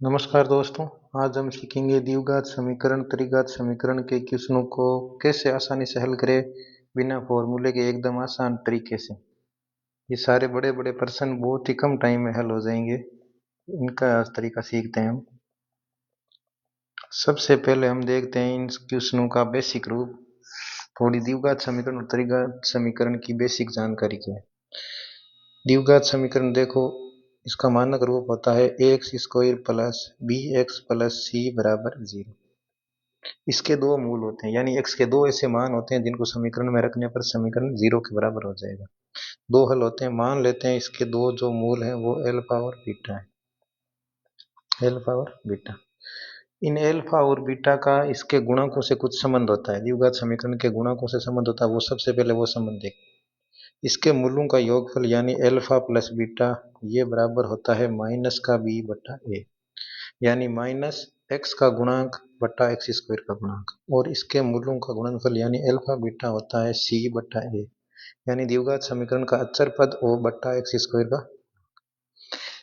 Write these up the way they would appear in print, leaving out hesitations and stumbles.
नमस्कार दोस्तों। आज हम सीखेंगे द्विघात समीकरण त्रिघात समीकरण के क्वेश्चनों को कैसे आसानी से हल करें बिना फॉर्मूले के एकदम आसान तरीके से। ये सारे बड़े बड़े प्रश्न बहुत ही कम टाइम में हल हो जाएंगे। इनका तरीका सीखते हैं हम। सबसे पहले हम देखते हैं इन क्वेश्चनों का बेसिक रूप। थोड़ी द्विघात समीकरण और त्रिघात समीकरण की बेसिक जानकारी क्या है। द्विघात समीकरण देखो, इसका मानक रूप होता है x square plus b x plus c बराबर 0। इसके दो मूल होते हैं, यानी x के दो ऐसे मान होते हैं जिनको समीकरण में रखने पर समीकरण 0 के बराबर हो जाएगा। दो हल होते हैं। मान लेते हैं इसके दो जो मूल हैं वो अल्फा और बीटा है। अल्फा और बीटा, इन अल्फा और बीटा का इसके गुणकों से कुछ संबंध होता है। द्विघात समीकरण के गुणकों से संबंध होता है, वो सबसे पहले वो संबंध देखें। इसके मूलों का योगफल यानी अल्फा प्लस बीटा ये बराबर होता है माइनस का बी बटा ए, यानी माइनस एक्स का गुणांक बटा एक्स स्क्वायर का गुणांक, और इसके मूलों का गुणनफल यानी अल्फा बीटा होता है सी बटा ए, यानी द्विघात समीकरण का अचर पद ओ बटा एक्स स्क्वायर का।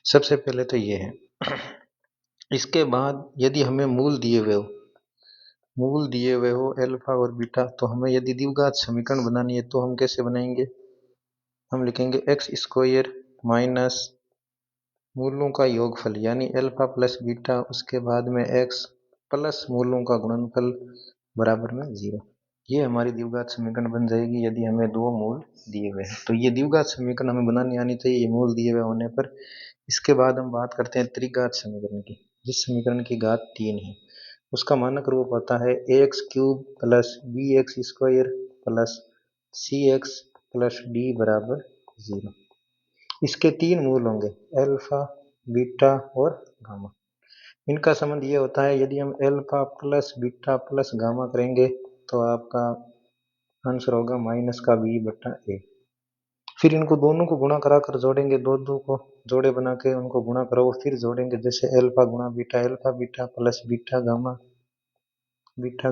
सबसे पहले तो ये है। इसके बाद यदि हमें मूल दिए हुए हो अल्फा और बीटा, तो हमें यदि द्विघात समीकरण बनानी है तो हम कैसे बनाएंगे। हम लिखेंगे एक्स स्क्वायर माइनस मूलों का योगफल यानी अल्फा प्लस बीटा, उसके बाद में एक्स प्लस मूलों का गुणनफल बराबर में 0। ये हमारी द्विघात समीकरण बन जाएगी यदि हमें दो मूल दिए हुए हैं। तो ये द्विघात समीकरण हमें बनानी आनी चाहिए, ये मूल दिए हुए होने पर। इसके बाद हम बात करते हैं त्रिघात समीकरण की, जिस समीकरण की घात 3 है। उसका मानक रूप होता है x cube plus b x square plus c x plus d बराबर 0। इसके तीन मूल होंगे अल्फा बीटा और गामा। इनका संबंध ये होता है यदि हम alpha plus beta plus gamma करेंगे तो आपका आंसर होगा माइनस का बी बटा ए। फिर इनको दोनों को गुणा करा कर जोड़ेंगे, दो दो को जोड़े बना के उनको गुणा करो, फिर जोड़ेंगे, जैसे अल्फा गुणा beta alpha beta plus beta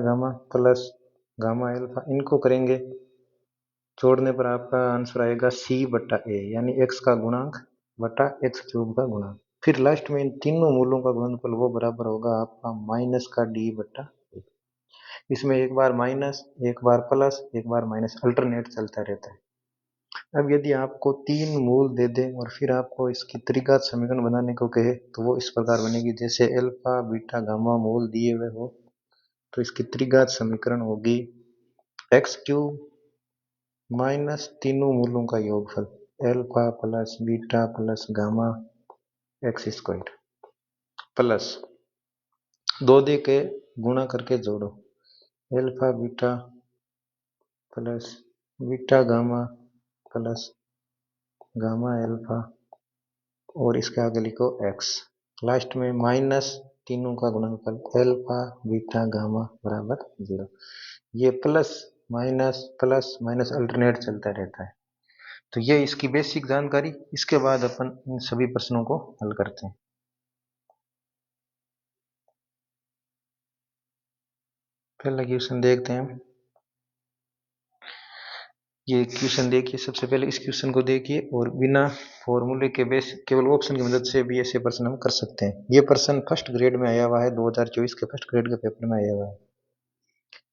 gamma plus gamma alpha, इनको करेंगे जोड़ने पर आपका आंसर आएगा सी बटा ए, यानी एक्स का गुणांक बटा एक्स क्यूब का गुणांक। फिर लास्ट में इन तीनों मूलों का गुणनफल वो बराबर होगा आपका माइनस का डी बटा ए। इसमें एक बार माइनस एक बार प्लस एक बार माइनस अल्टरनेट चलता रहता है। अब यदि आपको तीन मूल दे दे और फिर आपको इसकी त्रिघात समीकरण बनाने को कहे तो वो इस प्रकार बनेगी, जैसे अल्फा बीटा गामा मूल दिए हुए हो तो इसकी त्रिघात समीकरण होगी एक्स क्यूब माइनस तीनों मूलों का योगफल alpha plus beta plus gamma x square plus दो दे के गुणा करके जोड़ो alpha beta plus beta gamma plus gamma alpha और इसके आगे लिखो एक्स, लास्ट में माइनस तीनों का गुणनफल अल्फा बीटा गामा बराबर 0। ये प्लस माइनस अल्टरनेट चलता रहता है। तो ये इसकी बेसिक जानकारी। इसके बाद अपन इन सभी प्रश्नों को हल करते हैं। पहला क्वेश्चन देखते हैं। ये क्वेश्चन देखिए, सबसे पहले इस क्वेश्चन को देखिए और बिना फॉर्मूले के बेस केवल ऑप्शन की मदद से भी ऐसे प्रश्न हम कर सकते हैं। ये प्रश्न फर्स्ट ग्रेड में आया हुआ है, 2024 के फर्स्ट ग्रेड के पेपर में आया हुआ है।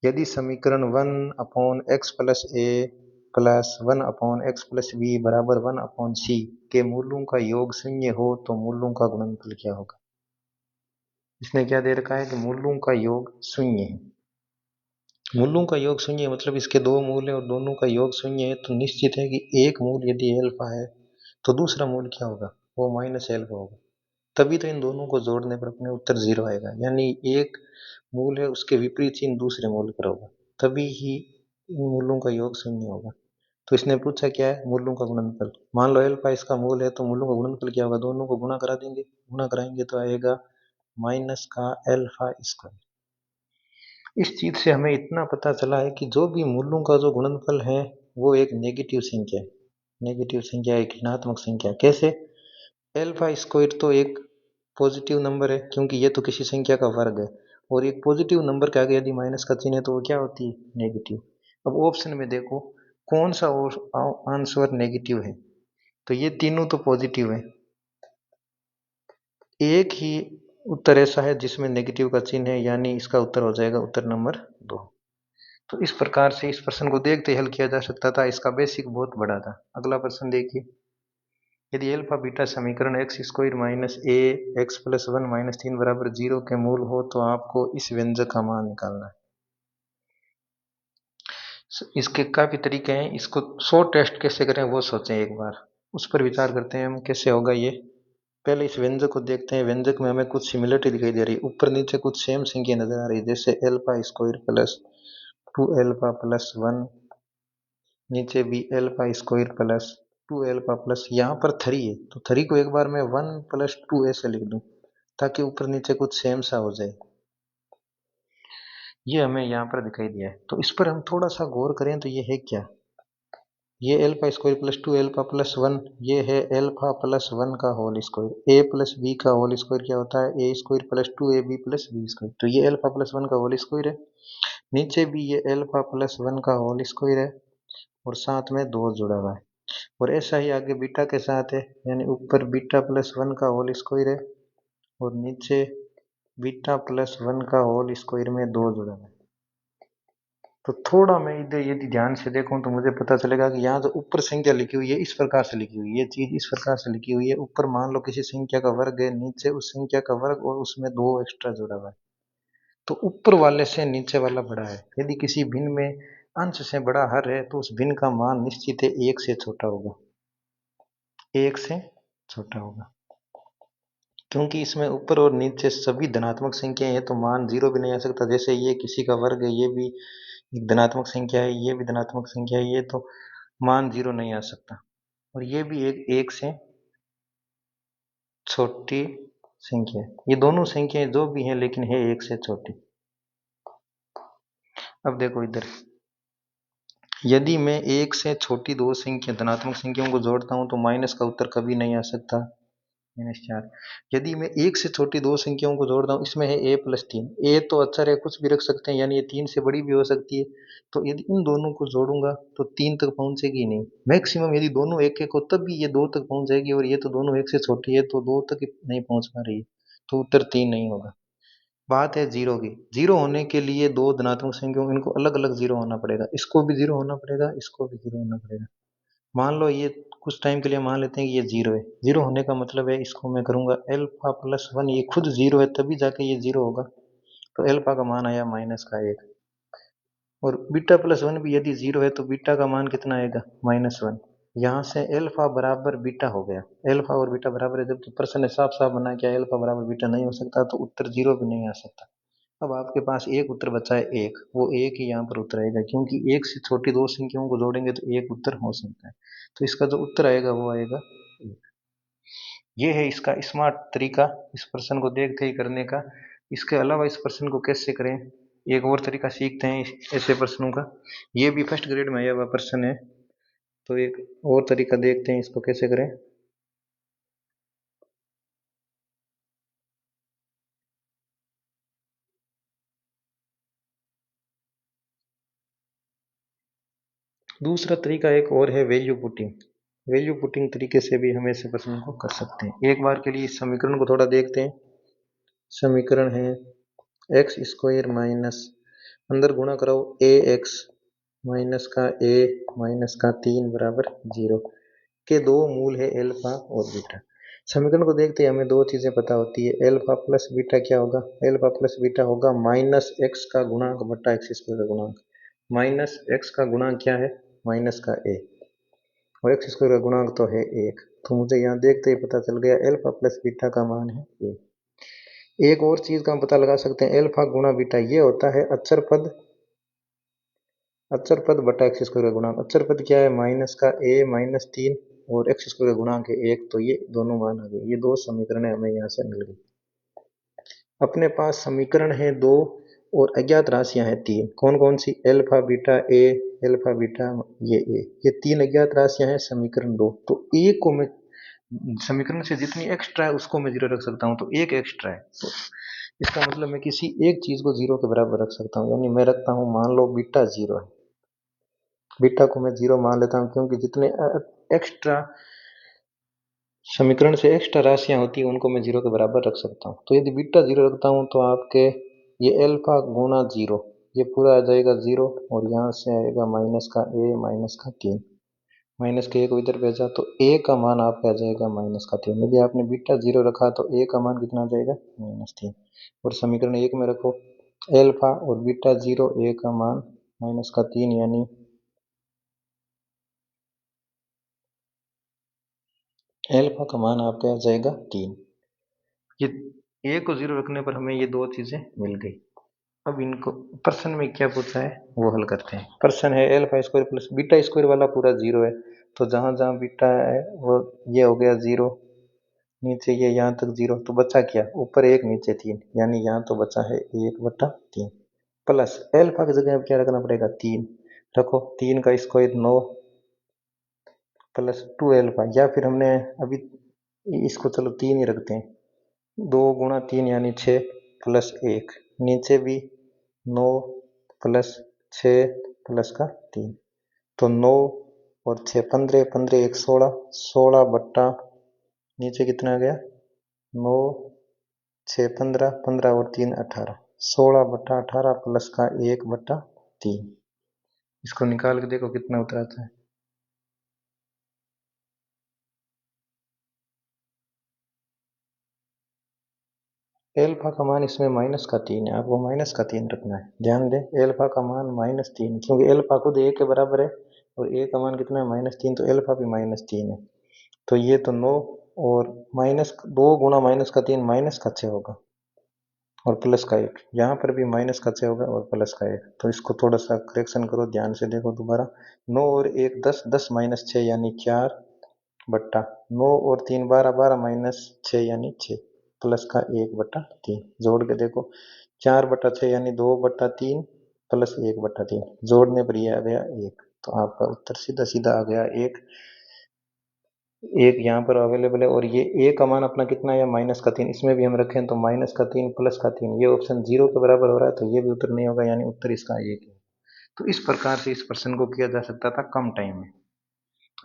यदि समीकरण 1/x प्लस ए प्लस 1/x प्लस बी बराबर 1/c के मूलों का योग शून्य हो तो मूलों का गुणनफल क्या होगा। इसने क्या दे रखा है कि मूलों का योग शून्य है। मूलों का योग शून्य मतलब इसके दो मूल है और दोनों का योग शून्य है, तो निश्चित है कि एक मूल यदि अल्फा है तो दूसरा मूल क्या होगा, वो माइनस अल्फा होगा। तभी तो इन दोनों को जोड़ने पर अपने उत्तर 0 आएगा, यानी एक मूल है उसके विपरीत चिन्ह दूसरे मूल पर होगा, तभी ही इन मूलों का योग शून्य होगा। तो इसने पूछा क्या है, मूलों का गुणनफल। मान लो अल्फा इसका मूल है तो मूलों का गुणनफल क्या होगा, दोनों को गुणा करा देंगे, गुणा कराएंगे तो आएगा माइनस का अल्फा स्क्वायर। इस चीज से हमें इतना पता चला है कि जो भी मूलों का जो गुणनफल है वो एक नेगेटिव संख्या है। नेगेटिव संख्या एक ऋणात्मक संख्या। कैसे, अल्फा स्क्वायर तो एक पॉजिटिव नंबर है क्योंकि ये तो किसी संख्या का वर्ग है, और एक पॉजिटिव नंबर के आगे यदि माइनस का चिन्ह है तो वो क्या होती है, नेगेटिव। अब ऑप्शन में देखो कौन सा आंसर नेगेटिव है, तो ये तीनों तो पॉजिटिव है। एक ही उत्तर ऐसा है जिसमें नेगेटिव का चिन्ह है, यानी इसका उत्तर हो जाएगा उत्तर नंबर 2। तो इस प्रकार से इस प्रश्न को देखते ही हल किया जा सकता था, इसका बेसिक बहुत बड़ा था। अगला प्रश्न देखिए, यदि अल्फा बीटा समीकरण एक्स स्क्वायर माइनस ए एक्स प्लस वन माइनस तीन बराबर जीरो के मूल हो तो आपको इस व्यंजक का मान निकालना है। इसके काफी तरीके हैं, इसको शॉर्ट टेस्ट कैसे करें वो सोचें एक बार, उस पर विचार करते हैं हम कैसे होगा ये। पहले इस व्यंजक को देखते हैं, व्यंजक में हमें कुछ सिमिलरिटी दिखाई दे रही है, ऊपर नीचे कुछ सेम संख्या नजर आ रही है, जैसे alpha square plus two alpha plus one, नीचे भी alpha square plus two alpha plus, यहाँ पर थ्री है तो थ्री को एक बार मैं वन प्लस टू ऐसे लिख दूं ताकि ऊपर नीचे कुछ सेम सा हो जाए। ये हमें यहाँ पर दिखाई दिया है, तो इस पर हम थोड़ा सा गौर करें तो ये है क्या, ये alpha square plus two alpha plus one, ये है एल्फा प्लस वन का whole square, a plus b का होल स्क्वायर क्या होता है a square plus two a b plus b square, तो ये एल्फा प्लस वन का होल स्क्वायर है। नीचे भी ये एल्फा प्लस वन का होल स्क्वायर है और साथ में दो जुड़ा हुआ है, और ऐसा ही आगे बीटा के साथ है, यानी ऊपर बीटा प्लस वन का होल स्क्वायर है और नीचे बीटा प्लस वन का होल स्क्वायर में दो जुड़ा हुआ है। तो थोड़ा मैं इधर यदि ध्यान से देखूं तो मुझे पता चलेगा कि यहाँ जो ऊपर संख्या लिखी हुई है इस प्रकार से लिखी हुई है, ये चीज इस प्रकार से लिखी हुई है, ऊपर मान लो किसी संख्या का वर्ग है, नीचे उस संख्या का वर्ग और उसमें दो एक्स्ट्रा जुड़ा हुआ है, तो ऊपर वाले से नीचे वाला बड़ा है। यदि किसी भिन्न में अंश से बड़ा हर है तो उस भिन्न का मान निश्चित है एक से छोटा होगा, एक से छोटा होगा, क्योंकि इसमें ऊपर और नीचे सभी धनात्मक संख्याएं हैं तो मान जीरो भी नहीं आ सकता, जैसे ये किसी का वर्ग है, ये भी एक धनात्मक संख्या है, ये भी धनात्मक संख्या है, ये तो मान जीरो नहीं आ सकता, और ये भी एक से छोटी संख्या है, ये दोनों संख्याएं जो भी हैं लेकिन है एक से छोटी। अब देखो इधर, यदि मैं एक से छोटी दो संख्या धनात्मक संख्याओं को जोड़ता हूं तो माइनस का उत्तर कभी नहीं आ सकता, माइनस चार। यदि मैं एक से छोटी दो संख्याओं को जोड़ता हूँ, इसमें है ए प्लस तीन, ए तो अक्षर है कुछ भी रख सकते हैं, यानी ये तीन से बड़ी भी हो सकती है, तो यदि इन दोनों को जोड़ूंगा तो तीन तक पहुंचेगी नहीं, मैक्सिमम यदि दोनों एक एक हो तब भी ये दो तक पहुंच जाएगी, और ये तो दोनों एक से छोटी है तो दो तक नहीं पहुंच पा रही है, तो उत्तर तीन नहीं होगा। बात है जीरो की, जीरो होने के लिए दो धनात्मक संख्याओं इनको अलग अलग जीरो होना पड़ेगा, इसको भी जीरो होना पड़ेगा, इसको भी जीरो होना पड़ेगा। मान लो ये कुछ टाइम के लिए मान लेते हैं कि ये जीरो है, जीरो होने का मतलब है इसको मैं करूंगा एल्फा प्लस वन, ये खुद जीरो है तभी जाके ये जीरो होगा, तो एल्फा का मान आया माइनस का एक, और बीटा प्लस वन भी यदि जीरो है तो बीटा का मान कितना आएगा माइनस वन, यहाँ से एल्फा बराबर बीटा हो गया, एल्फा और बीटा बराबर है, जबकि प्रश्न ने साफ साफ बना क्या एल्फा बराबर बीटा नहीं हो सकता, तो उत्तर जीरो भी नहीं आ सकता। अब आपके पास एक उत्तर बचा है एक, वो एक ही यहाँ पर उत्तर आएगा, क्योंकि एक से छोटी दो संख्याओं को जोड़ेंगे तो एक उत्तर हो सकता है, तो इसका जो उत्तर आएगा वो आएगा एक। ये है इसका स्मार्ट तरीका इस प्रश्न को देखते ही करने का। इसके अलावा इस प्रश्न को कैसे करें, एक और तरीका सीखते हैं ऐसे प्रश्नों का, ये भी फर्स्ट ग्रेड में आया हुआ प्रश्न है, तो एक और तरीका देखते हैं इसको कैसे करें। दूसरा तरीका एक और है वैल्यू पुटिंग, वैल्यू पुटिंग तरीके से भी हम ऐसे प्रश्न को कर सकते हैं। एक बार के लिए इस समीकरण को थोड़ा देखते हैं, समीकरण है एक्स स्क्वायर माइनस, अंदर गुणा कराओ ए एक्स माइनस का ए माइनस का तीन बराबर जीरो, के दो मूल है एल्फा और बीटा। समीकरण को देखते ही हमें दो चीजें पता होती है, एल्फा प्लस बीटा क्या होगा, एल्फा प्लस बीटा होगा माइनस एक्स का गुणांक बट्टा एक्स स्क्वायर का गुणांक, माइनस एक्स का गुणांक क्या है माइनस का ए, और एक्स स्क्वायर का गुणांक तो है एक, तो मुझे यहाँ देखते ही पता चल गया एल्फा प्लस बीटा का मान है ए। एक और चीज का हम पता लगा सकते हैं, एल्फा गुणा बीटा ये होता है अक्षर पद, अक्षर पद बटा एक्स स्क्वायर का गुणांक, अक्षर पद क्या है माइनस का ए माइनस तीन और एक्स स्क्वायर का गुणांक है एक, तो ये दोनों मान आ गए, ये दो समीकरण हमें यहाँ से मिल गई। अपने पास समीकरण है दो और अज्ञात राशियां हैं तीन, कौन कौन सी, alpha beta a, alpha beta ये ए, ये तीन अज्ञात राशियां हैं समीकरण दो, तो ए को मैं समीकरण से जितनी एक्स्ट्रा है उसको मैं जीरो रख सकता हूँ, तो एक एक्स्ट्रा है, तो इसका मतलब मैं किसी एक चीज को जीरो के बराबर रख सकता हूँ, यानी मैं रखता हूँ मान लो बीटा जीरो है, बीटा को मैं जीरो मान लेता हूँ क्योंकि जितने एक्स्ट्रा समीकरण से एक्स्ट्रा राशियां होती है उनको मैं जीरो के बराबर रख सकता हूँ। तो यदि बीटा जीरो रखता हूँ तो आपके ये एल्फा गुना जीरो ये पूरा आ जाएगा जीरो, और यहाँ से आएगा माइनस का ए माइनस का 3, माइनस के ए को इधर भेजा तो ए का मान आपका आ जाएगा माइनस का 3। यदि आपने बीटा जीरो रखा तो ए का मान कितना आ जाएगा -3। और समीकरण एक में रखो एल्फा और बीटा जीरो, ए का मान -3 यानी एल्फा का मान आपका आ जाएगा 3। ये ए को जीरो रखने पर हमें ये दो चीजें मिल गई। अब इनको प्रश्न में क्या पूछा है वो हल करते हैं। प्रश्न है alpha square plus beta square वाला पूरा जीरो है, तो जहां जहां बीटा है वो ये हो गया जीरो, नीचे ये यहाँ तक जीरो, तो बचा क्या ऊपर एक नीचे 3, यानी यहाँ तो बचा है 1/3 प्लस एल्फा की जगह अब क्या रखना पड़ेगा 3 रखो, 3 का स्क्वायर 9 प्लस 2 एल्फा, या फिर हमने अभी इसको चलो 3 ही रखते हैं, 2 × 3 यानी 6 प्लस 1, नीचे भी 9 प्लस 6 प्लस का 3, तो 9 और 6 15, 15 1 16, 16 बट्टा नीचे कितना आ गया 9, 6 15, 15 और 3 18, 16/18 प्लस का 1/3। इसको निकाल के देखो कितना उत्तर आता है। एल्फा का मान इसमें -3 है, आपको -3 रखना है। ध्यान दें एल्फा का मान -3, क्योंकि एल्फा खुद ए के बराबर है और ए का मान कितना है -3, तो एल्फा भी -3 है। तो ये तो 9 और -2 × -3 -6 होगा और प्लस का 1, यहाँ पर भी -6 होगा और प्लस का 1। तो इसको थोड़ा सा करेक्शन करो, ध्यान से देखो दोबारा। 9 और 1 10, 10 -6 यानी 4 बट्टा 9 और 3 12, 12 -6 यानी 6 प्लस का 1/3। जोड़ के देखो 4/6 यानी 2/3 प्लस 1/3, जोड़ने पर यह आ गया 1। तो आपका उत्तर सीधा सीधा आ गया 1। एक यहाँ पर अवेलेबल है, और ये ए का मान अपना कितना है -3, इसमें भी हम रखें तो -3 प्लस का 3, ये ऑप्शन जीरो के बराबर हो रहा है, तो ये भी उत्तर नहीं होगा, यानी उत्तर इसका एक है। तो इस प्रकार से इस प्रश्न को किया जा सकता था कम टाइम में।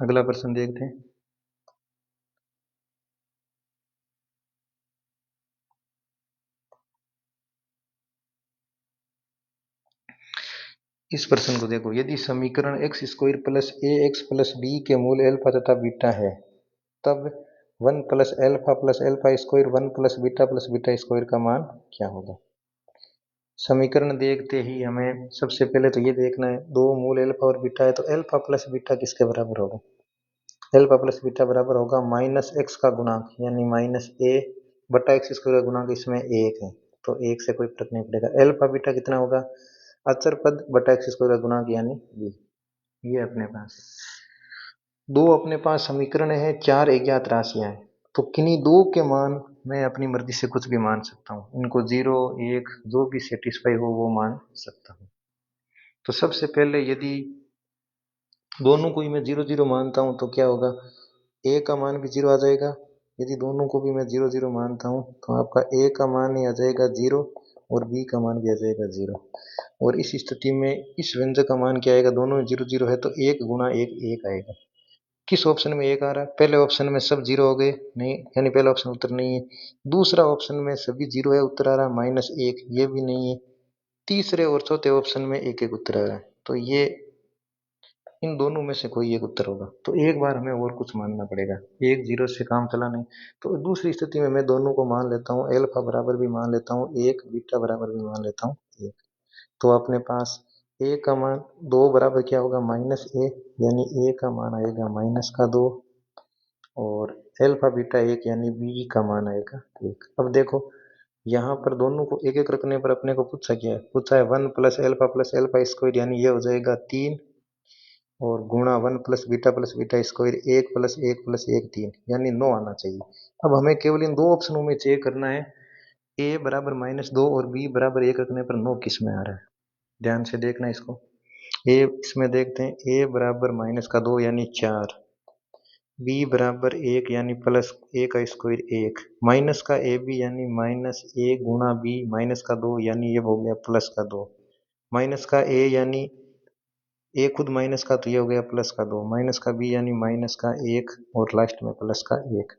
अगला प्रश्न देखते हैं। इस प्रश्न को देखो, यदि समीकरण एक्स स्क्वायर प्लस ए एक्स प्लस बी के मूल एल्फा तथा बीटा है, तब 1 plus alpha square 1 plus beta square का मान क्या होगा। समीकरण देखते ही हमें सबसे पहले तो ये देखना है, दो मूल एल्फा और बीटा है, तो एल्फा प्लस बीटा किसके बराबर होगा। एल्फा प्लस बीटा बराबर होगा -x का गुणांक, यानी -a/x स्क्वायर का गुणांक इसमें 1 है, तो 1 से कोई फर्क नहीं पड़ेगा। एल्फा बीटा कितना होगा अचर पद बटा x स्क्वायर का गुणांक यानी b। ये अपने पास समीकरण है, चार अज्ञात राशियां हैं, तो किन्हीं दो के मान मैं अपनी मर्जी से कुछ भी मान सकता हूँ, इनको 0 1 जो भी सेटिस्फाई हो वो मान सकता हूँ। तो सबसे पहले यदि दोनों को ही मैं 0 0 मानता हूँ तो क्या होगा, ए का मान भी 0 आ जाएगा। यदि दोनों को भी मैं 0 0 मानता हूँ तो आपका ए का मान ही आ जाएगा 0 और बी का मान भी आ जाएगा 0। और इस स्थिति में इस व्यंजक का मान क्या आएगा, दोनों 0 0 है तो 1 × 1 1 आएगा। किस ऑप्शन में 1 आ रहा है, पहले ऑप्शन में सब 0 हो गए नहीं, यानी पहला ऑप्शन उत्तर नहीं है। दूसरा ऑप्शन में सभी 0 है, उत्तर आ रहा है -1, ये भी नहीं है। तीसरे और चौथे ऑप्शन में एक एक उत्तर आ रहा है, तो ये इन दोनों में से कोई एक उत्तर होगा। तो एक बार हमें और कुछ मानना पड़ेगा, एक 0 से काम चला नहीं। तो दूसरी स्थिति में मैं दोनों को मान लेता हूँ, एल्फा बराबर भी मान लेता हूँ 1, बीटा बराबर भी मान लेता हूँ 1। तो अपने पास ए का मान 2 बराबर क्या होगा -a, यानी ए का मान आएगा -2, और एल्फा बीटा 1 यानी बी का मान आएगा 1। अब देखो यहाँ पर दोनों को एक एक रखने पर अपने को पूछा क्या है, पूछा है 1 प्लस एल्फा स्क्वायर, यानी ये हो जाएगा 3, और गुणा 1 प्लस बीटा स्क्वायर 1 प्लस 1 3, यानी 9 आना चाहिए। अब हमें केवल इन दो ऑप्शनों में चेक करना है, ए बराबर -2 और बी बराबर 1 रखने पर 9 किस में आ रहा है। ध्यान से देखना इसको, ए इसमें देखते हैं, ए बराबर -2 यानी 4, बी बराबर 1 यानी प्लस ए का स्क्वायर 1, माइनस का ए बी यानी -a गुणा बी माइनस का 2 यानी ये हो गया प्लस का 2, माइनस का ए यानी ए खुद माइनस का, तो ये हो गया प्लस का 2, माइनस का बी यानी -1 और लास्ट में प्लस का 1।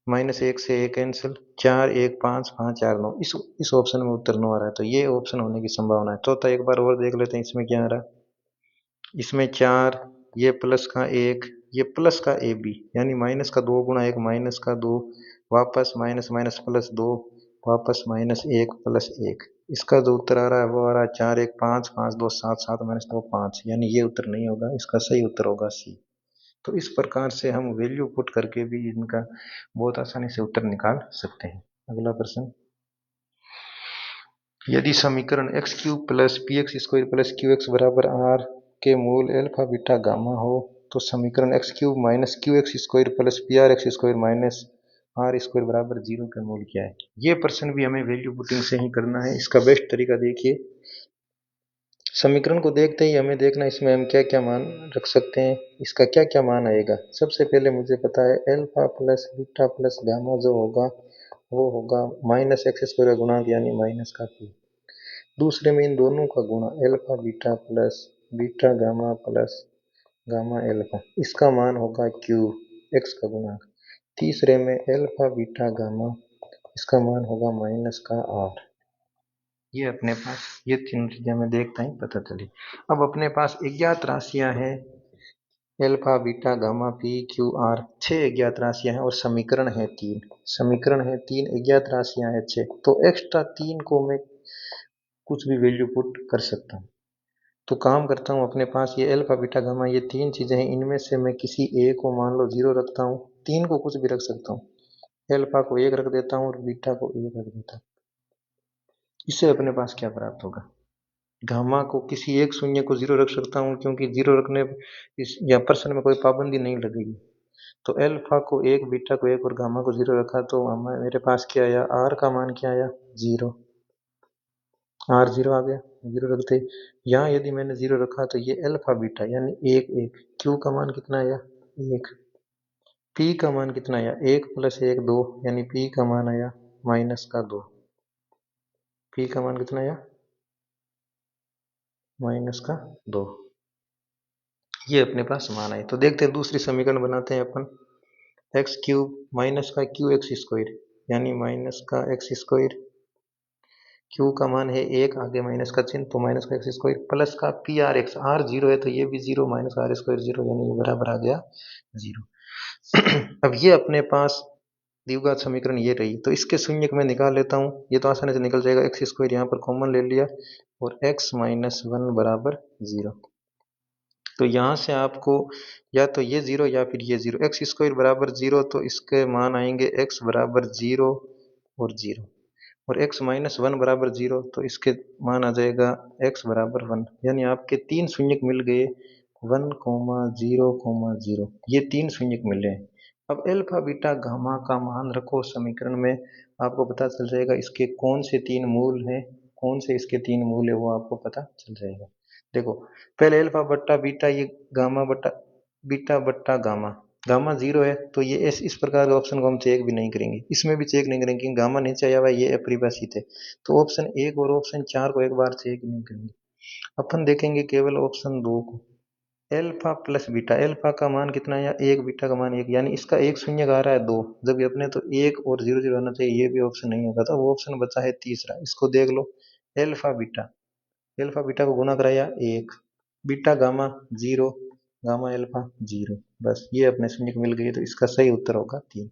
-1 से 1 कैंसिल, 4 1 5 5 4 9, इस ऑप्शन में उत्तर 9 आ रहा है, तो ये ऑप्शन होने की संभावना है। चौथा एक बार और देख लेते हैं इसमें क्या आ रहा है। इसमें 4, ये प्लस का 1, ये प्लस का ए बी, यानी माइनस का 2 गुणा 1 माइनस का 2, वापस माइनस माइनस प्लस 2, वापस -1 प्लस 1। इसका जो उत्तर आ रहा है वो आ रहा है 4 1 5 5 2 7 7 -2 5, यानी ये उत्तर नहीं होगा, इसका सही उत्तर होगा सी। तो इस प्रकार से हम वैल्यू पुट करके भी इनका बहुत आसानी से उत्तर निकाल सकते हैं। अगला प्रश्न, यदि समीकरण x cube plus p x square plus q x बराबर आर के मूल अल्फा बीटा गामा हो, तो समीकरण x cube minus q x square plus p r x square minus r square बराबर 0 के मूल क्या है। ये प्रश्न भी हमें वैल्यू पुटिंग से ही करना है। इसका बेस्ट तरीका देखिए, समीकरण को देखते ही हमें देखना इसमें हम क्या क्या मान रख सकते हैं, इसका क्या क्या मान आएगा। सबसे पहले मुझे पता है alpha plus beta plus gamma जो होगा वो होगा माइनस एक्स स्क्वायर का गुणांक यानी माइनस का पी। दूसरे में इन दोनों का गुणा alpha beta plus beta gamma plus gamma alpha, इसका मान होगा क्यू एक्स का गुणांक। तीसरे में अल्फा बीटा गामा, इसका मान होगा माइनस का आर। ये अपने पास ये तीन चीजें हमें देखते ही पता चली। अब अपने पास अज्ञात राशियां हैं alpha beta gamma P Q R, 6 अज्ञात राशियां हैं और समीकरण है 3। समीकरण है 3, अज्ञात राशियां हैं 6, तो एक्स्ट्रा 3 को मैं कुछ भी वैल्यू पुट कर सकता हूँ। तो काम करता हूँ, अपने पास ये अल्फा बीटा गामा ये 3 चीजें हैं, इनमें से मैं किसी ए को मान लो 0 रखता हूँ, 3 को कुछ भी रख सकता हूँ, अल्फा को 1 रख देता हूँ और बीटा को 1 रख देता हूँ। इससे अपने पास क्या प्राप्त होगा, गामा को किसी एक शून्य को 0 रख सकता हूँ, क्योंकि 0 रखने इस या प्रश्न में कोई पाबंदी नहीं लगेगी। तो अल्फा को 1, बीटा को 1 और गामा को 0 रखा, तो मेरे पास क्या आया, आर का मान क्या आया 0, आर 0 आ गया, 0 रखते। यहाँ यदि मैंने 0 रखा तो ये अल्फा बीटा यानी 1 1, क्यू का मान कितना आया 1, पी का मान कितना आया 1 प्लस 1 2, यानी पी का मान आया माइनस का 2, पी का मान कितना आया माइनस का 2। ये अपने पास मान आए। तो देखते हैं दूसरी समीकरण बनाते हैं अपन, एक्स क्यूब माइनस का क्यू एक्स स्क्वायर यानी माइनस का एक्स स्क्वायर, क्यू का मान है 1, आगे माइनस का चिन्ह तो माइनस का एक्स स्क्वायर प्लस का पी आर एक्स, आर 0 है तो ये भी 0 माइनस आर स्क्वायर 0, यानी ये बराबर आ गया 0। अब ये अपने पास द्विघात समीकरण ये रही, तो इसके शून्य को मैं निकाल लेता हूँ, ये तो आसानी से निकल जाएगा, एक्स स्क्वायर यहाँ पर कॉमन ले लिया और x माइनस 1 बराबर 0। तो यहाँ से आपको या तो ये 0 या फिर ये 0, एक्स स्क्वायर बराबर 0, तो इसके मान आएंगे x बराबर 0 और 0, और x माइनस 1 बराबर 0, तो इसके मान आ जाएगा x बराबर 1, यानी आपके 3 शून्यक मिल गए 1 0 0, ये 3 शून्यक मिले हैं। अब अल्फा बीटा गामा का मान रखो समीकरण में, आपको पता चल जाएगा इसके कौन से 3 मूल हैं, कौन से इसके 3 मूल है वो आपको पता चल जाएगा। देखो पहले अल्फा बट्टा बीटा, ये गामा बट्टा बीटा बट्टा गामा, गामा 0 है तो ये इस प्रकार के ऑप्शन को हम चेक भी नहीं करेंगे, इसमें भी चेक नहीं करेंगे क्योंकि गामा नीचे आया हुआ है, ये अपरिभाषित है। तो ऑप्शन 1 और ऑप्शन 4 को एक बार चेक नहीं करेंगे, अपन देखेंगे केवल ऑप्शन 2 को, अल्फा प्लस बीटा, अल्फा का मान कितना है 1, बीटा का मान 1, यानी इसका एक शून्य आ रहा है 2, जब ये अपने तो 1 और 0 0 आना चाहिए, ये भी ऑप्शन नहीं होगा, तो वो ऑप्शन बचा है तीसरा, इसको देख लो, अल्फा बीटा, अल्फा बीटा को गुना कराया 1, बीटा गामा 0, गामा अल्फा 0, बस ये अपने शून्य मिल गई, तो इसका सही उत्तर होगा 3।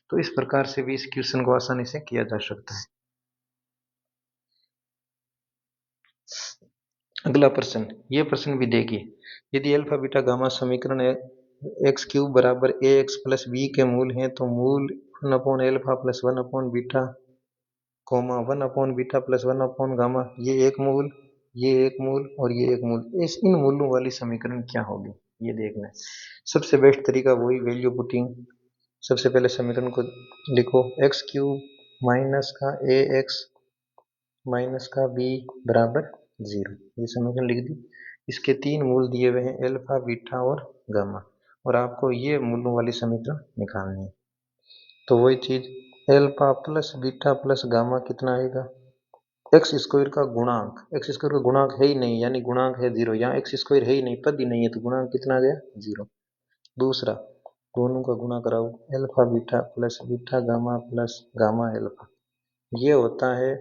तो इस प्रकार से भी इस क्वेश्चन को आसानी से किया जा सकता है। अगला प्रश्न, ये प्रश्न भी देखिए, यदि अल्फा बीटा गामा समीकरण एक्स क्यूब बराबर ए एक्स प्लस बी के मूल हैं, तो मूल 1/अल्फा प्लस 1/बीटा कोमा 1/बीटा प्लस 1/गामा, ये एक मूल, ये एक मूल और ये एक मूल, इस इन मूलों वाली समीकरण क्या होगी ये देखना है। सबसे बेस्ट तरीका वही वैल्यू पुटिंग। सबसे पहले समीकरण को लिखो, एक्स क्यूब माइनस का ए एक्स माइनस का बी बराबर 0, ये समीकरण लिख दी। इसके 3 मूल दिए हुए हैं अल्फा बीटा और गामा, और आपको ये मूलों वाली समीकरण निकालनी है। तो वही चीज, alpha plus beta plus gamma कितना आएगा, एक्स स्क्वायर का गुणांक, एक्स स्क्वायर का गुणांक है ही नहीं यानी गुणांक है 0, यहाँ एक्स स्क्वायर है ही नहीं, पद ही नहीं है, तो गुणांक कितना आ गया 0। दूसरा दोनों का गुणा कराओ, alpha beta plus beta gamma plus gamma alpha, ये होता है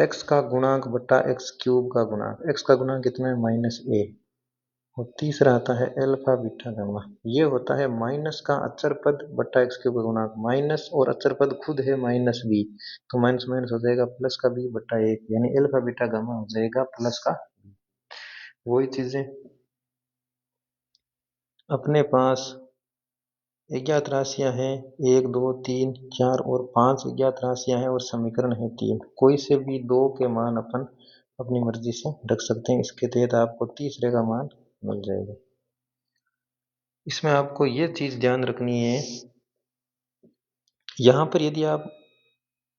एक्स का गुणांक बटा एक्स क्यूब का गुणांक। एक्स का गुणांक कितना है, माइनस ए। और तीसरा आता है अल्फा बीटा गामा, ये होता है माइनस का अचर पद बटा एक्स क्यूब का गुणांक। माइनस और अचर पद खुद है माइनस बी, तो माइनस माइनस हो जाएगा प्लस का बी बटा एक, यानी अल्फा बीटा गामा हो जाएगा प्लस का। वही चीजें अपने पास अज्ञात राशियां हैं, एक दो तीन चार और पांच अज्ञात राशियां हैं और समीकरण है तीन। कोई से भी दो के मान अपन अपनी मर्जी से रख सकते हैं, इसके तहत आपको तीसरे का मान मिल जाएगा। इसमें आपको ये चीज ध्यान रखनी है, यहाँ पर यदि आप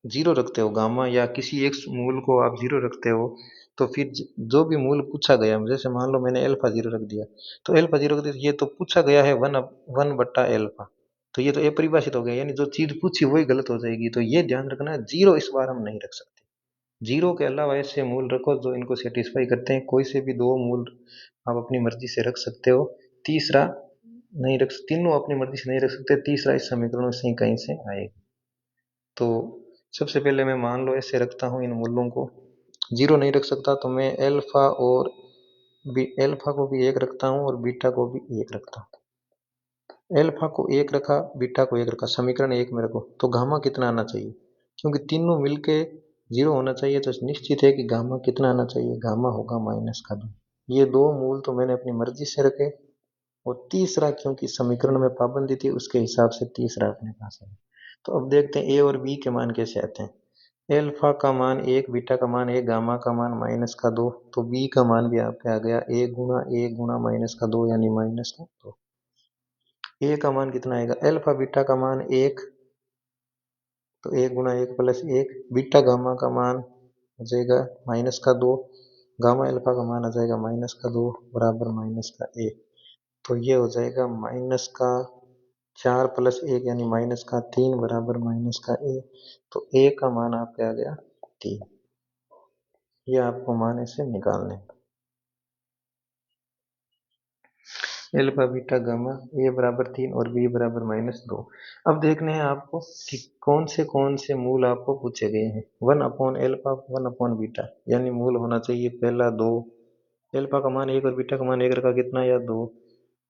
जीरो रखते हो गामा या किसी एक मूल को आप जीरो रखते हो, तो फिर जो भी मूल पूछा गया, जैसे मान लो मैंने एल्फा जीरो रख दिया, तो एल्फा जीरो रख दिया, ये तो पूछा गया है वन वन बट्टा एल्फा, तो ये तो अपरिभाषित हो गया, यानी जो चीज पूछी वही गलत हो जाएगी। तो ये ध्यान रखना है, जीरो इस बार हम नहीं रख सकते। जीरो के अलावा ऐसे मूल रखो जो इनको सेटिस्फाई करते हैं। कोई से भी दो मूल आप अपनी मर्जी से रख सकते हो, तीसरा नहीं रख, तीनों अपनी मर्जी से नहीं रख सकते, तीसरा इस समीकरणों से कहीं से आएगा। तो सबसे पहले मैं मान लो ऐसे रखता हूँ इन मूलों को, जीरो नहीं रख सकता तो मैं एल्फा और एल्फा को भी एक रखता हूँ और बीटा को भी एक रखता हूँ। एल्फा को एक रखा, बीटा को एक रखा, समीकरण एक में रखो, तो गामा कितना आना चाहिए, क्योंकि तीनों मिलके जीरो होना चाहिए, तो निश्चित है कि गामा कितना आना चाहिए, गामा होगा माइनस का दो। ये दो मूल तो मैंने अपनी मर्जी से रखे, और तीसरा क्योंकि समीकरण में पाबंदी थी उसके हिसाब से तीसरा अपने पास है। तो अब देखते हैं ए और बी के मान कैसे आते हैं। एल्फा का मान एक, बीटा का मान एक, गामा का मान माइनस का दो, तो बी का मान भी आपके आ गया एक गुना माइनस का दो, यानी माइनस का दो। ए का मान कितना आएगा, एल्फा बीटा का मान एक, तो एक गुना एक प्लस एक, बीटा गामा का मान हो जाएगा माइनस का दो, गामा एल्फा का मान आ जाएगा माइनस का दो बराबर माइनस का एक। तो ये हो जाएगा माइनस का चार प्लस एक यानी माइनस का तीन बराबर माइनस का एक। तो ए का मान आपके आ गया तीन। ये आपको मान ऐसे निकालने, एल्फा बीटा गामा, ए बराबर तीन और बी बराबर माइनस दो। अब देखने हैं आपको कि कौन से मूल आपको पूछे गए हैं। One upon alpha, one upon beta, यानी मूल होना चाहिए पहला दो, एल्फा का मान एक और बीटा का मान एक रखा, कितना या दो।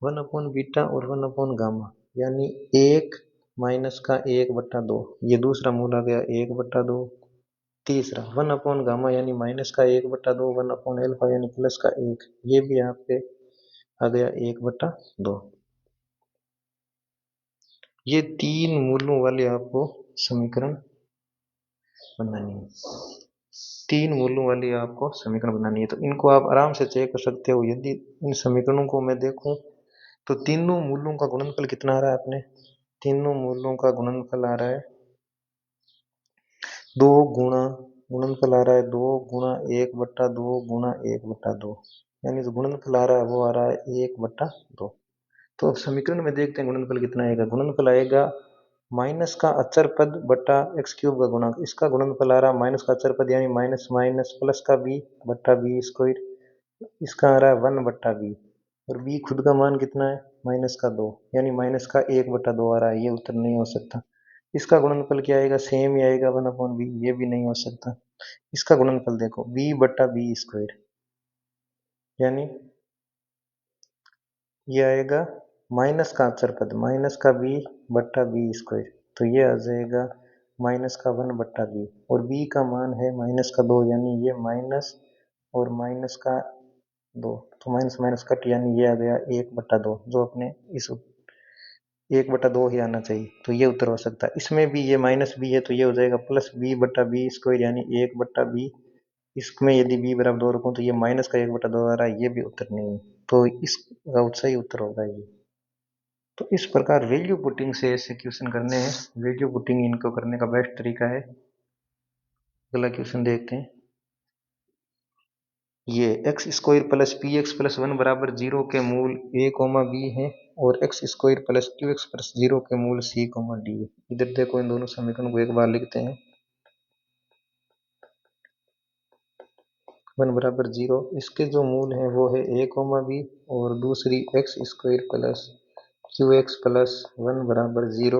वन अपॉन बीटा और वन अपॉन गामा, यानी एक माइनस का एक बट्टा दो, ये दूसरा मूल आ गया एक बट्टा दो। तीसरा वन अपॉन गामा यानी माइनस का एक बट्टा दो, वन अपॉन एल्फा यानी प्लस का एक, ये भी आपके आ गया एक बट्टा दो। ये तीन मूलों वाले आपको समीकरण बनानी है, तीन मूलों वाली आपको समीकरण बनानी है। तो इनको आप आराम से चेक कर सकते हो। यदि इन समीकरणों को मैं देखूं तो तीनों मूलों का गुणनफल कितना आ रहा है अपने, तीनों मूलों का गुणनफल आ रहा है दो गुणा, गुणनफल आ रहा है दो गुणा एक बट्टा दो गुणा एक बट्टा दो, यानी जो गुणनफल आ रहा है वो आ रहा है एक बट्टा दो। तो अब समीकरण में देखते हैं गुणनफल कितना आएगा। गुणनफल आएगा माइनस का अचर पद बट्टा एक्स क्यूब का गुणक, इसका गुणनफल आ रहा है माइनस का अचर पद यानी माइनस माइनस प्लस का बी बट्टा बी स्क्वायर, इसका आ रहा है वन बट्टा बी, और बी खुद का मान कितना है माइनस का दो, यानी माइनस का एक बट्टा दो आ रहा है, ये उत्तर नहीं हो सकता। इसका गुणनफल क्या आएगा, सेम ही आएगा वन अपॉन बी, ये भी नहीं हो सकता। इसका गुणनफल देखो बी बट्टा बी स्क्वायर, यानी ये आएगा माइनस का अचर पद माइनस का बी बट्टा बी स्क्वायर, तो ये आ जाएगा माइनस का वन बट्टा बी, और बी का मान है माइनस का दो, यानी ये माइनस और माइनस का दो, तो माइनस माइनस कट, यानी ये आ गया एक बट्टा दो, जो अपने इस एक बटा दो ही आना चाहिए, तो ये उत्तर हो सकता है। इसमें भी ये माइनस बी है तो ये हो जाएगा प्लस बी बटा बी स्क्वायर, यानी एक बट्टा बी, इसमें यदि बी बराबर दो रखूं तो ये माइनस का एक बटा दो आ रहा है, ये भी उत्तर नहीं है, तो इसका सही उत्तर होगा ये। तो इस प्रकार वैल्यू पुटिंग से ऐसे क्वेश्चन करने हैं, वैल्यू पुटिंग इनको करने का बेस्ट तरीका है। अगला क्वेश्चन देखते हैं। ये x square plus p x plus one बराबर जीरो के मूल ए कोमा बी है, और x square plus q x plus zero के मूल सी कोमा डी है। इधर देखो इन दोनों समीकरणों को एक बार लिखते हैं। वन बराबर जीरो, इसके जो मूल हैं वो है ए कोमा बी और दूसरी x square plus q x plus one बराबर जीरो,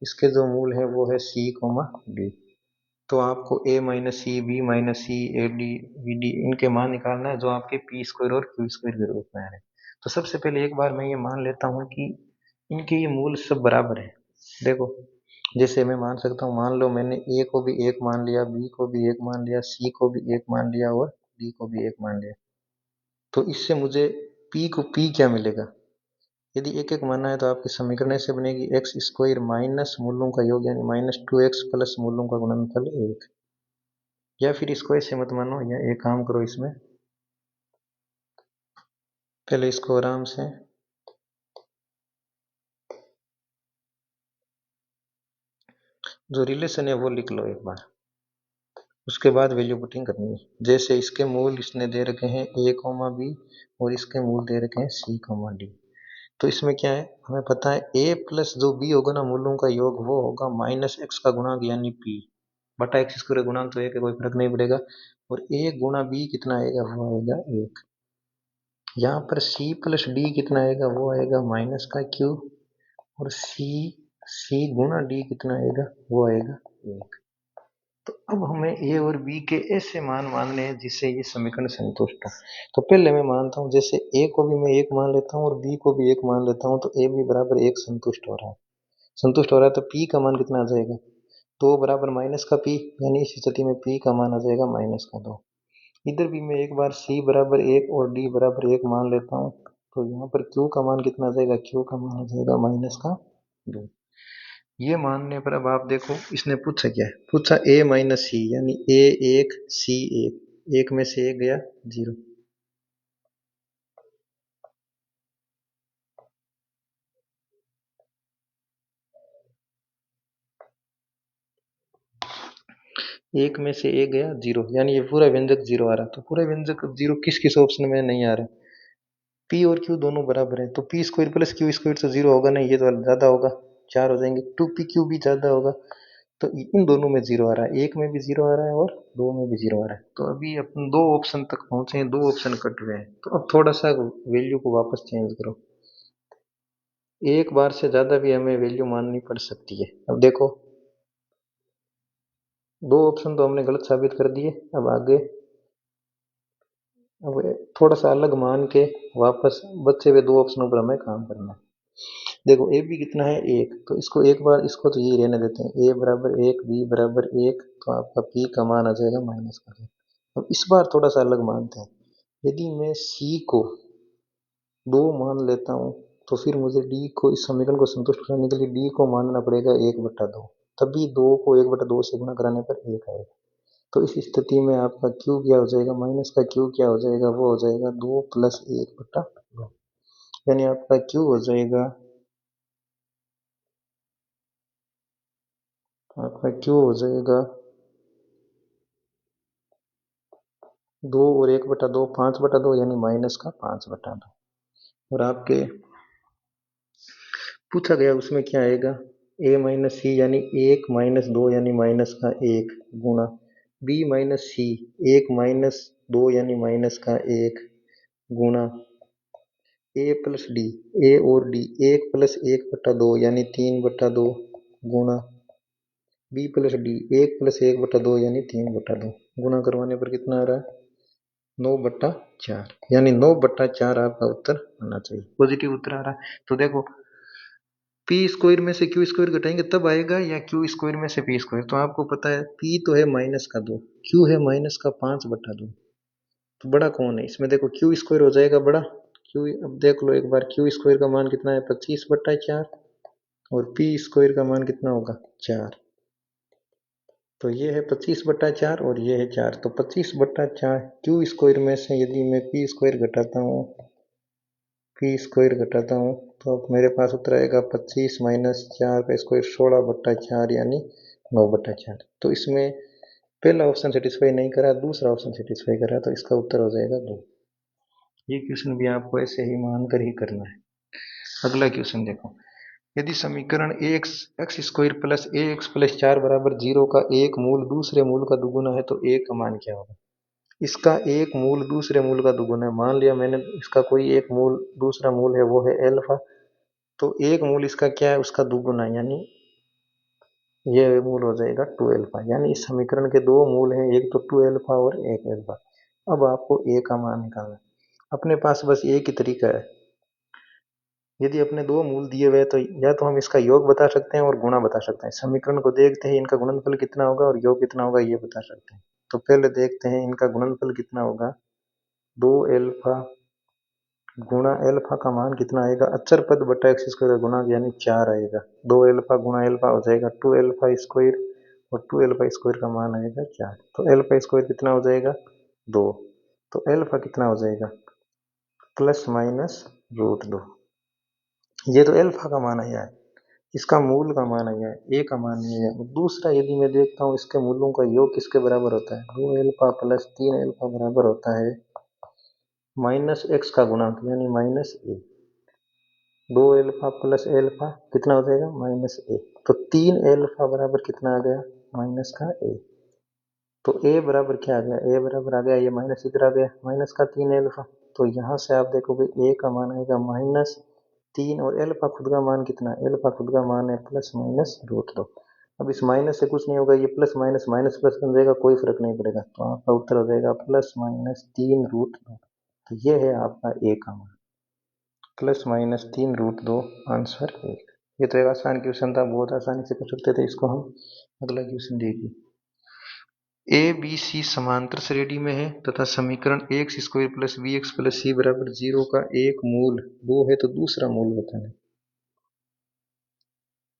इसके जो मूल है वो है सी कोमा डी। तो आपको a minus c, b minus c, a d, b d इनके मान निकालना है जो आपके पी स्क्वायर और क्यू स्क्वायर के रूप में आ रहे हैं। तो सबसे पहले एक बार मैं ये मान लेता हूँ कि इनके ये मूल सब बराबर है। देखो जैसे मैं मान सकता हूँ, मान लो मैंने ए को भी एक मान लिया, बी को भी एक मान लिया, सी को भी एक मान लिया और डी को भी एक मान लिया। तो इससे मुझे पी क्या मिलेगा? यदि एक एक मानना है तो आपकी समीकरण ऐसे बनेगी, एक्स स्क्वायर माइनस मूलों का योग यानी माइनस टू एक्स प्लस मूलों का गुणनफल एक। या फिर इसको ऐसे मत मानो, या एक काम करो, इसमें पहले इसको आराम से जो रिलेशन है वो लिख लो एक बार, उसके बाद वैल्यू पुटिंग करनी है। जैसे इसके मूल इसने दे रखे हैं ए कोमा बी और इसके मूल दे रखे हैं सी कोमा डी। तो इसमें क्या है, हमें पता है ए प्लस जो बी होगा ना मूलों का योग, वो होगा माइनस एक्स का गुणांक यानी पी बटा एक्स स्क्वायर। गुणांक तो एक है, कोई फर्क नहीं पड़ेगा। और ए गुणा बी कितना आएगा, वो आएगा एक। यहाँ पर सी प्लस डी कितना आएगा, वो आएगा माइनस का क्यू। और सी गुणा डी कितना आएगा, वो आएगा एक। तो अब हमें ए और बी के ऐसे मान मानने हैं जिससे ये समीकरण संतुष्ट हो। तो पहले मैं मानता हूँ, जैसे ए को भी मैं एक मान लेता हूँ और बी को भी एक मान लेता हूँ, तो ए बी बराबर एक संतुष्ट हो रहा है। संतुष्ट हो रहा है तो पी का मान कितना आ जाएगा, दो बराबर माइनस का पी, यानी इस स्थिति में पी का मान आ जाएगा माइनस का दो। इधर भी मैं एक बार सी बराबर एक और डी बराबर एक मान लेता हूँ, तो यहाँ पर क्यू का मान कितना आ जाएगा, क्यू का मान आ जाएगा माइनस का दो। ये मानने पर अब आप देखो इसने पूछा क्या है, पूछा ए माइनस सी, यानी ए एक सी एक, एक में से एक गया जीरो। एक में से एक गया जीरो, यानी ये पूरा व्यंजक जीरो आ रहा। तो पूरा व्यंजक जीरो किस किस ऑप्शन में नहीं आ रहा, पी और क्यू दोनों बराबर है, तो P square plus Q square तो जीरो होगा नहीं, ये तो ज्यादा होगा, चार हो जाएंगे। टू पी क्यू भी ज्यादा होगा, तो इन दोनों में जीरो आ रहा है, एक में भी जीरो आ रहा है और दो में भी जीरो आ रहा है। तो अभी अपन दो ऑप्शन तक पहुंचे हैं, दो ऑप्शन कट रहे हैं। तो अब थोड़ा सा वैल्यू को वापस चेंज करो, एक बार से ज्यादा भी हमें वैल्यू माननी पड़ सकती है। अब देखो दो ऑप्शन तो हमने गलत साबित कर दिए, अब आगे अब थोड़ा सा अलग मान के वापस बचे हुए दो ऑप्शनों पर हमें काम करना है। देखो ए बी कितना है एक, तो इसको एक बार इसको तो ये रहने देते हैं, ए बराबर एक बी बराबर एक, तो आपका पी का मान आ जाएगा माइनस का दो। अब इस बार थोड़ा सा अलग मानते हैं, यदि मैं सी को दो मान लेता हूँ, तो फिर मुझे डी को, इस समीकरण को संतुष्ट करने के लिए डी को मानना पड़ेगा एक बटा दो, तभी दो को एक बटा दो से गुणा कराने पर एक आएगा। तो इस स्थिति में आपका क्यू क्या हो जाएगा, माइनस का क्यू क्या हो जाएगा, वो हो जाएगा दो प्लस एक बटा दो, यानी आपका क्यू हो जाएगा, आपका क्यू हो जाएगा दो और एक बटा दो, पांच बटा दो, यानी माइनस का पांच बटा दो। और आपके पूछा गया उसमें क्या आएगा, ए माइनस सी यानी एक माइनस दो यानी माइनस का एक, गुणा बी माइनस सी एक माइनस दो यानी माइनस का एक, गुणा ए प्लस डी, ए और डी एक प्लस एक बटा दो यानी तीन बटा दो, गुणा बी प्लस डी एक प्लस एक बटा दो यानी तीन बटा दो। गुणा करवाने पर कितना आ रहा है, नौ बट्टा चार, यानी नौ बट्टा चार आपका उत्तर आना चाहिए, पॉजिटिव उत्तर आ रहा है। तो देखो पी स्क्वायर में से क्यू स्क्वायर घटाएंगे तब आएगा, या क्यू स्क्वायर में से पी स्क्वायर, तो आपको पता है पी तो है माइनस का दो, क्यू है माइनस का पांच बटा दो, तो बड़ा कौन है इसमें, देखो क्यू स्क्वायर हो जाएगा बड़ा क्यू। अब देख लो एक बार, क्यू स्क्वायर का मान कितना है, पच्चीस बट्टा चार, और पी स्क्वायर का मान कितना होगा, चार। तो ये है पच्चीस बट्टा चार और ये है चार, तो पच्चीस बट्टा चार क्यू स्क्वायर में से यदि मैं पी स्क्वायर घटाता हूँ, पी स्क्वायर घटाता हूँ, तो अब मेरे पास उत्तर आएगा पच्चीस माइनस चार का स्क्वायर, सोलह बट्टा चार यानी नौ बट्टा चार। तो इसमें पहला ऑप्शन सेटिस्फाई नहीं करा, दूसरा ऑप्शन सेटिस्फाई करा, तो इसका उत्तर हो जाएगा दो। ये क्वेश्चन भी आपको ऐसे ही मानकर ही करना है। अगला क्वेश्चन देखो, यदि समीकरण एक्स एक्स स्क्वायर प्लस ए एक्स प्लस चार बराबर जीरो का एक मूल दूसरे मूल का दुगुना है, तो ए का मान क्या होगा। इसका एक मूल दूसरे मूल का दुगुना है, मान लिया मैंने इसका कोई एक मूल दूसरा मूल है वो है एल्फा, तो एक मूल इसका क्या है, उसका दुगुना, यानी ये मूल हो जाएगा 2 अल्फा। यानी इस समीकरण के दो मूल हैं, एक तो 2 अल्फा और एक अल्फा। अब आपको ए का मान निकालना है। अपने पास बस एक ही तरीका है। यदि अपने दो मूल दिए हुए तो या तो हम इसका योग बता सकते हैं और गुणा बता सकते हैं। समीकरण को देखते ही इनका गुणनफल कितना होगा और योग कितना होगा ये बता सकते हैं। तो पहले देखते हैं इनका गुणनफल कितना होगा। 2 अल्फा गुणा अल्फा का मान कितना आएगा, अचर पद बटा एक्स स्क्वायर का गुणा, यानी 4 आएगा। 2 अल्फा गुणा अल्फा हो जाएगा 2 अल्फा स्क्वायर, और 2 अल्फा स्क्वायर का मान आएगा 4। तो अल्फा स्क्वायर कितना हो जाएगा 2। तो अल्फा कितना हो जाएगा प्लस माइनस रूट 2। ये तो अल्फा का मान आया है, इसका मूल का मान आया है, ए का मान नहीं आया। और दूसरा यदि मैं देखता हूँ इसके मूलों का योग किसके बराबर होता है, 2 अल्फा प्लस 3 अल्फा बराबर होता है माइनस एक्स का गुणांक, यानी माइनस ए। 2 अल्फा प्लस अल्फा कितना हो जाएगा माइनस ए। तो 3 अल्फा बराबर कितना आ गया माइनस का ए। तो ए बराबर क्या आ गया, ए बराबर आ गया, ये माइनस इधर आ गया, माइनस का 3 अल्फा। तो यहाँ से आप देखोगे ए का मान आएगा माइनस 3, और एल्फा खुद का मान कितना है, एल्फा खुद का मान है प्लस माइनस रूट 2। अब इस माइनस से कुछ नहीं होगा, ये प्लस माइनस माइनस प्लस बन जाएगा, कोई फर्क नहीं पड़ेगा। तो आपका उत्तर हो जाएगा प्लस माइनस 3 रूट 2। तो ये है आपका ए का मान, plus minus 3 root 2, answer A. ये तो एक आसान क्वेश्चन था, बहुत आसानी से कर सकते थे इसको हम। अगला क्वेश्चन देखिए। ए बी सी समांतर श्रेणी में है तथा समीकरण x square plus b x plus c बराबर 0 का एक मूल 2 है, तो दूसरा मूल बताना।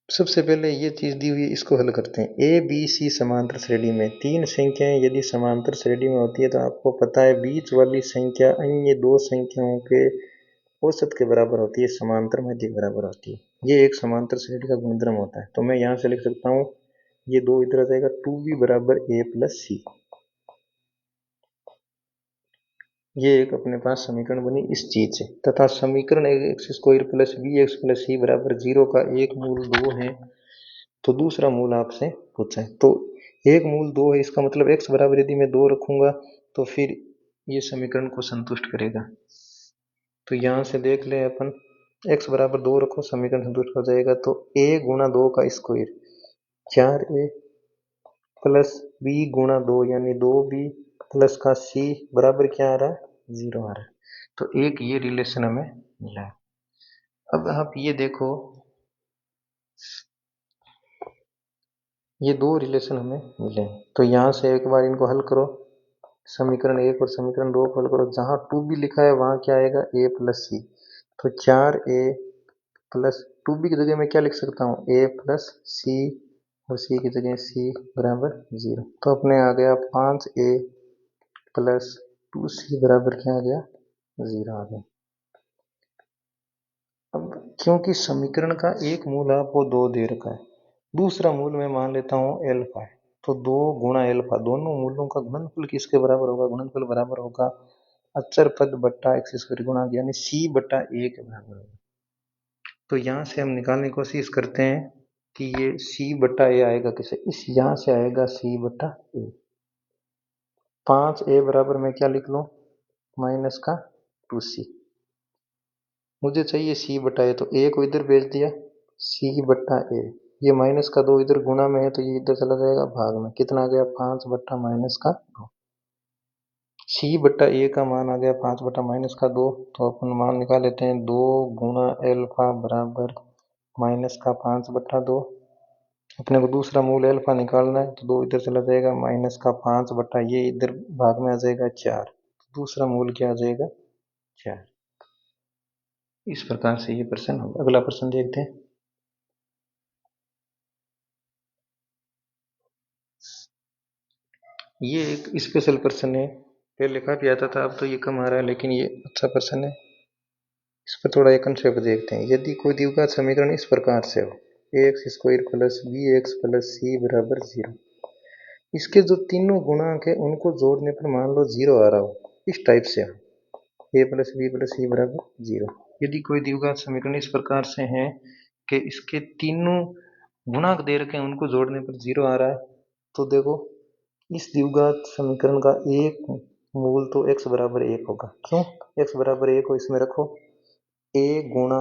सबसे पहले ये चीज दी हुई है, इसको हल करते हैं। ए बी सी समांतर श्रेणी में, तीन संख्याएं यदि समांतर श्रेणी में होती है तो आपको पता है बीच वाली संख्या अन्य दो संख्याओं के औसत के बराबर होती है, समांतर माध्य के बराबर होती है। ये एक समांतर श्रेणी का गुणधर्म होता है। तो मैं यहाँ से लिख सकता हूँ, ये दो इधर आ जाएगा, 2b बराबर ए प्लस सी। ये एक अपने पास समीकरण बनी इस चीज से। तथा समीकरण x square plus b x plus c बराबर 0 का एक मूल 2 है, तो दूसरा मूल आपसे पूछा है। तो एक मूल 2 है, इसका मतलब x बराबर यदि मैं 2 रखूंगा तो फिर ये समीकरण को संतुष्ट करेगा। तो यहां से देख ले अपन, x बराबर 2 रखो, समीकरण संतुष्ट हो जाएगा। तो a गुणा 2 का स्क्वायर 4a प्लस b गुणा 2 यानी 2b प्लस का c बराबर क्या आ रहा है 0 आ रहा है। तो एक ये रिलेशन हमें मिला है। अब आप ये देखो, ये दो रिलेशन हमें मिले हैं। तो यहाँ से एक बार इनको हल करो, समीकरण एक और समीकरण दो को हल करो। जहाँ 2b लिखा है वहां क्या आएगा a प्लस सी। तो 4a प्लस 2b की जगह मैं क्या लिख सकता हूँ a प्लस सी, और c की जगह c बराबर 0। तो अपने आ गया 5a प्लस 2c बराबर क्या आ गया 0 आ गया। अब क्योंकि समीकरण का एक मूल आपको 2 दे रखा है, दूसरा मूल मैं मान लेता हूँ एल्फा है, तो 2 गुणा एल्फा, दोनों मूलों का गुणनफल किसके बराबर होगा, गुणनफल बराबर होगा अचर पद बट्टा एक्स स्क्वायर गुणा, यानी सी बट्टा ए के बराबर होगा। तो यहाँ से हम निकालने की कोशिश करते हैं कि ये सी बट्टा ए आएगा किसे, इस यहाँ से आएगा सी बट्टा ए। 5a बराबर मैं क्या लिख लूँ माइनस का 2c। मुझे चाहिए सी बटा ए, तो ए को इधर भेज दिया, सी बट्टा ए। ये माइनस का 2 इधर गुणा में है तो ये इधर चला जाएगा भाग में, कितना आ गया 5 बट्टा माइनस का 2। सी बट्टा ए का मान आ गया 5 बट्टा माइनस का 2। तो अपन मान निकाल लेते हैं, 2 गुणा एल्फा बराबर माइनस का 5 बट्टा 2। अपने को दूसरा मूल एल्फा निकालना है, तो 2 इधर चला जाएगा, माइनस का 5 बट्टा ये इधर भाग में आ जाएगा 4। दूसरा मूल क्या आ जाएगा 4। इस प्रकार से ये प्रश्न होगा। अगला प्रश्न देखते हैं। ये एक स्पेशल प्रश्न है, पहले काफी आता था, अब तो ये कम आ रहा है, लेकिन ये अच्छा प्रश्न है। इस पर थोड़ा एक कंसेप्ट देखते हैं। यदि कोई द्विघात समीकरण इस प्रकार से हो, x square plus b x plus c बराबर 0, इसके जो तीनों गुणांक है उनको जोड़ने पर मान लो 0 आ रहा हो, इस टाइप से हो, ए प्लस बी प्लस सी बराबर 0। यदि कोई द्विघात समीकरण इस प्रकार से है कि इसके तीनों गुणांक दे रखे हैं, उनको जोड़ने पर 0 आ रहा है, तो देखो इस द्विघात समीकरण का एक मूल तो x बराबर 1 होगा। क्यों x बराबर 1 को इसमें रखो, a गुणा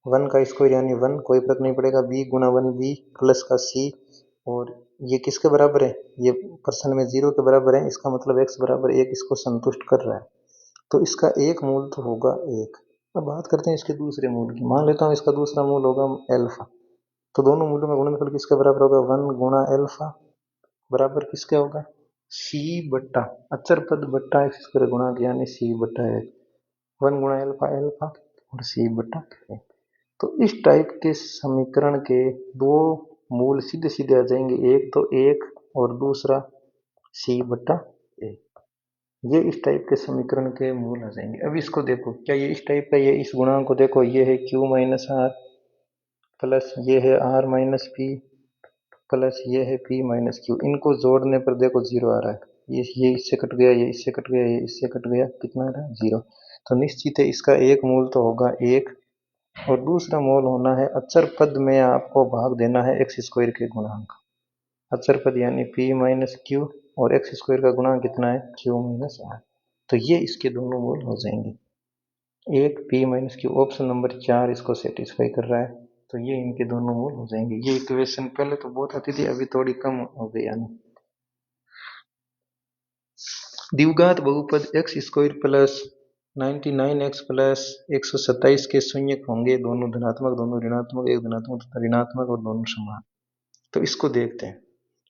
वन का स्क्वायर यानी वन, कोई फर्क नहीं पड़ेगा, बी गुना वन बी प्लस का सी, और ये किसके बराबर है, ये पर्सन में 0 के बराबर है, इसका मतलब x बराबर 1 इसको संतुष्ट कर रहा है, तो इसका एक मूल तो होगा 1। अब बात करते हैं इसके दूसरे मूल की, मान लेता हूँ इसका दूसरा मूल होगा एल्फा, तो दोनों मूलों में गुणनफल किसके बराबर होगा, 1 गुणा एल्फा बराबर किसके होगा, सी बट्टा अचर पद बट्टा एक्स स्क्वायर गुणा यानी सी बट्टा एक, 1 गुणा एल्फा एल्फा और सी बट्टा एक। तो इस टाइप के समीकरण के दो मूल सीधे सीधे आ जाएंगे, एक तो एक और दूसरा सी बट्टा एक, ये इस टाइप के समीकरण के मूल आ जाएंगे। अब इसको देखो, क्या ये इस टाइप का, ये इस गुणांक को देखो, ये है क्यू माइनस आर प्लस ये है आर माइनस पी प्लस ये है पी माइनस क्यू, इनको जोड़ने पर देखो 0 आ रहा है, ये इससे कट गया, ये इससे कट गया, ये इससे कट गया, कितना आ रहा है 0। तो निश्चित है इसका एक मूल तो होगा 1, और दूसरा मूल होना है अचर पद में आपको भाग देना है एक्स स्क्वायर के गुणांक, अचर पद यानी p माइनस क्यू, और एक्स स्क्वायर का गुणांक कितना है q माइनस आर, तो ये इसके दोनों मूल हो जाएंगे, एक p minus Q, option number 4 इसको सेटिस्फाई कर रहा है, तो ये इनके दोनों मूल हो जाएंगे। ये इक्वेशन पहले तो बहुत आती थी, अभी थोड़ी कम हो गई है। द्विघात बहुपद x square plus 99x plus 127 के शून्यक होंगे, दोनों धनात्मक दोनों ऋणात्मक, एक धनात्मक तथा ऋणात्मक और दोनों समान। तो इसको देखते हैं,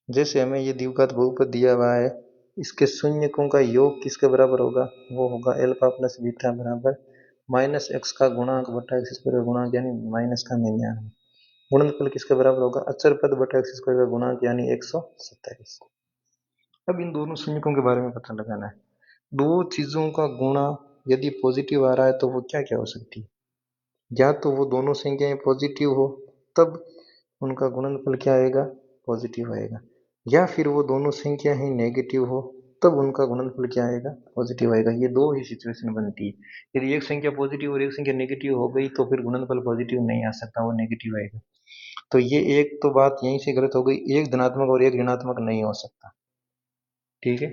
जैसे हमें ये द्विघात बहुपद दिया हुआ है, इसके शून्यकों का योग किसके बराबर होगा, वो होगा एल्फा प्लस बीटा बराबर माइनस एक्स का गुणांक बटा एक्स स्क्वायर का गुणांक यानी माइनस का 99। गुणनफल किसके बराबर होगा, अचर पद बटा एक्स स्क्वायर का गुणांक यानी 127। अब इन दोनों शून्यकों के बारे में पता लगाना है, दो चीजों का गुणा यदि पॉजिटिव आ रहा है तो वो क्या क्या हो सकती है, या तो वो दोनों संख्याएं पॉजिटिव हो तब उनका गुणनफल क्या आएगा, पॉजिटिव आएगा, या फिर वो दोनों संख्या ही नेगेटिव हो तब उनका गुणनफल क्या आएगा, पॉजिटिव आएगा। ये दो ही सिचुएशन बनती है, यदि एक संख्या पॉजिटिव और एक संख्या नेगेटिव हो गई तो फिर गुणनफल पॉजिटिव नहीं आ सकता, वो नेगेटिव आएगा। तो ये एक तो बात यहीं से गलत हो गई, एक धनात्मक और एक ऋणात्मक नहीं हो सकता, ठीक है।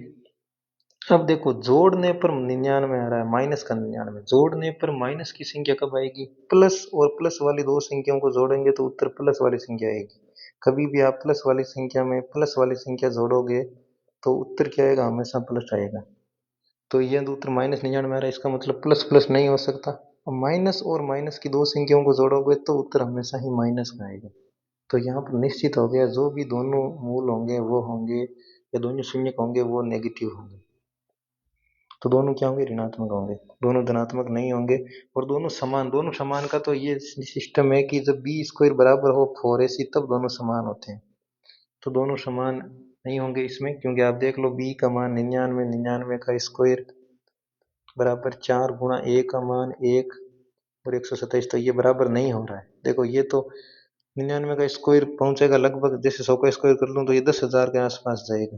अब देखो जोड़ने पर 99 आ रहा है, माइनस का 99, जोड़ने पर माइनस की संख्या कब आएगी, प्लस, और प्लस वाली दो संख्याओं को जोड़ेंगे तो उत्तर प्लस वाली संख्या आएगी। कभी भी आप प्लस वाली संख्या में प्लस वाली संख्या जोड़ोगे तो उत्तर क्या आएगा, हमेशा प्लस आएगा। तो यह उत्तर -99 आ रहा है, इसका मतलब प्लस प्लस नहीं हो सकता। अब माइनस और माइनस की दो संख्याओं को जोड़ोगे तो उत्तर हमेशा ही माइनस का आएगा। तो यहाँ पर निश्चित हो गया, जो भी दोनों मूल होंगे वो होंगे, या दोनों शून्य होंगे वो नेगेटिव होंगे, तो दोनों क्या होंगे, ऋणात्मक होंगे, दोनों धनात्मक नहीं होंगे। और दोनों समान का तो ये सिस्टम है कि जब बी स्क्वायर बराबर हो 4ac तब दोनों समान होते हैं, तो दोनों समान नहीं होंगे इसमें, क्योंकि आप देख लो बी का मान 99, 99 का स्क्वायर बराबर 4 गुणा ए का मान 1 और 127, तो ये बराबर नहीं हो रहा है। देखो ये तो 99 का स्क्वायर पहुंचेगा लगभग, जैसे 100 का स्क्वायर कर लूँ तो ये 10,000 के आसपास जाएगा,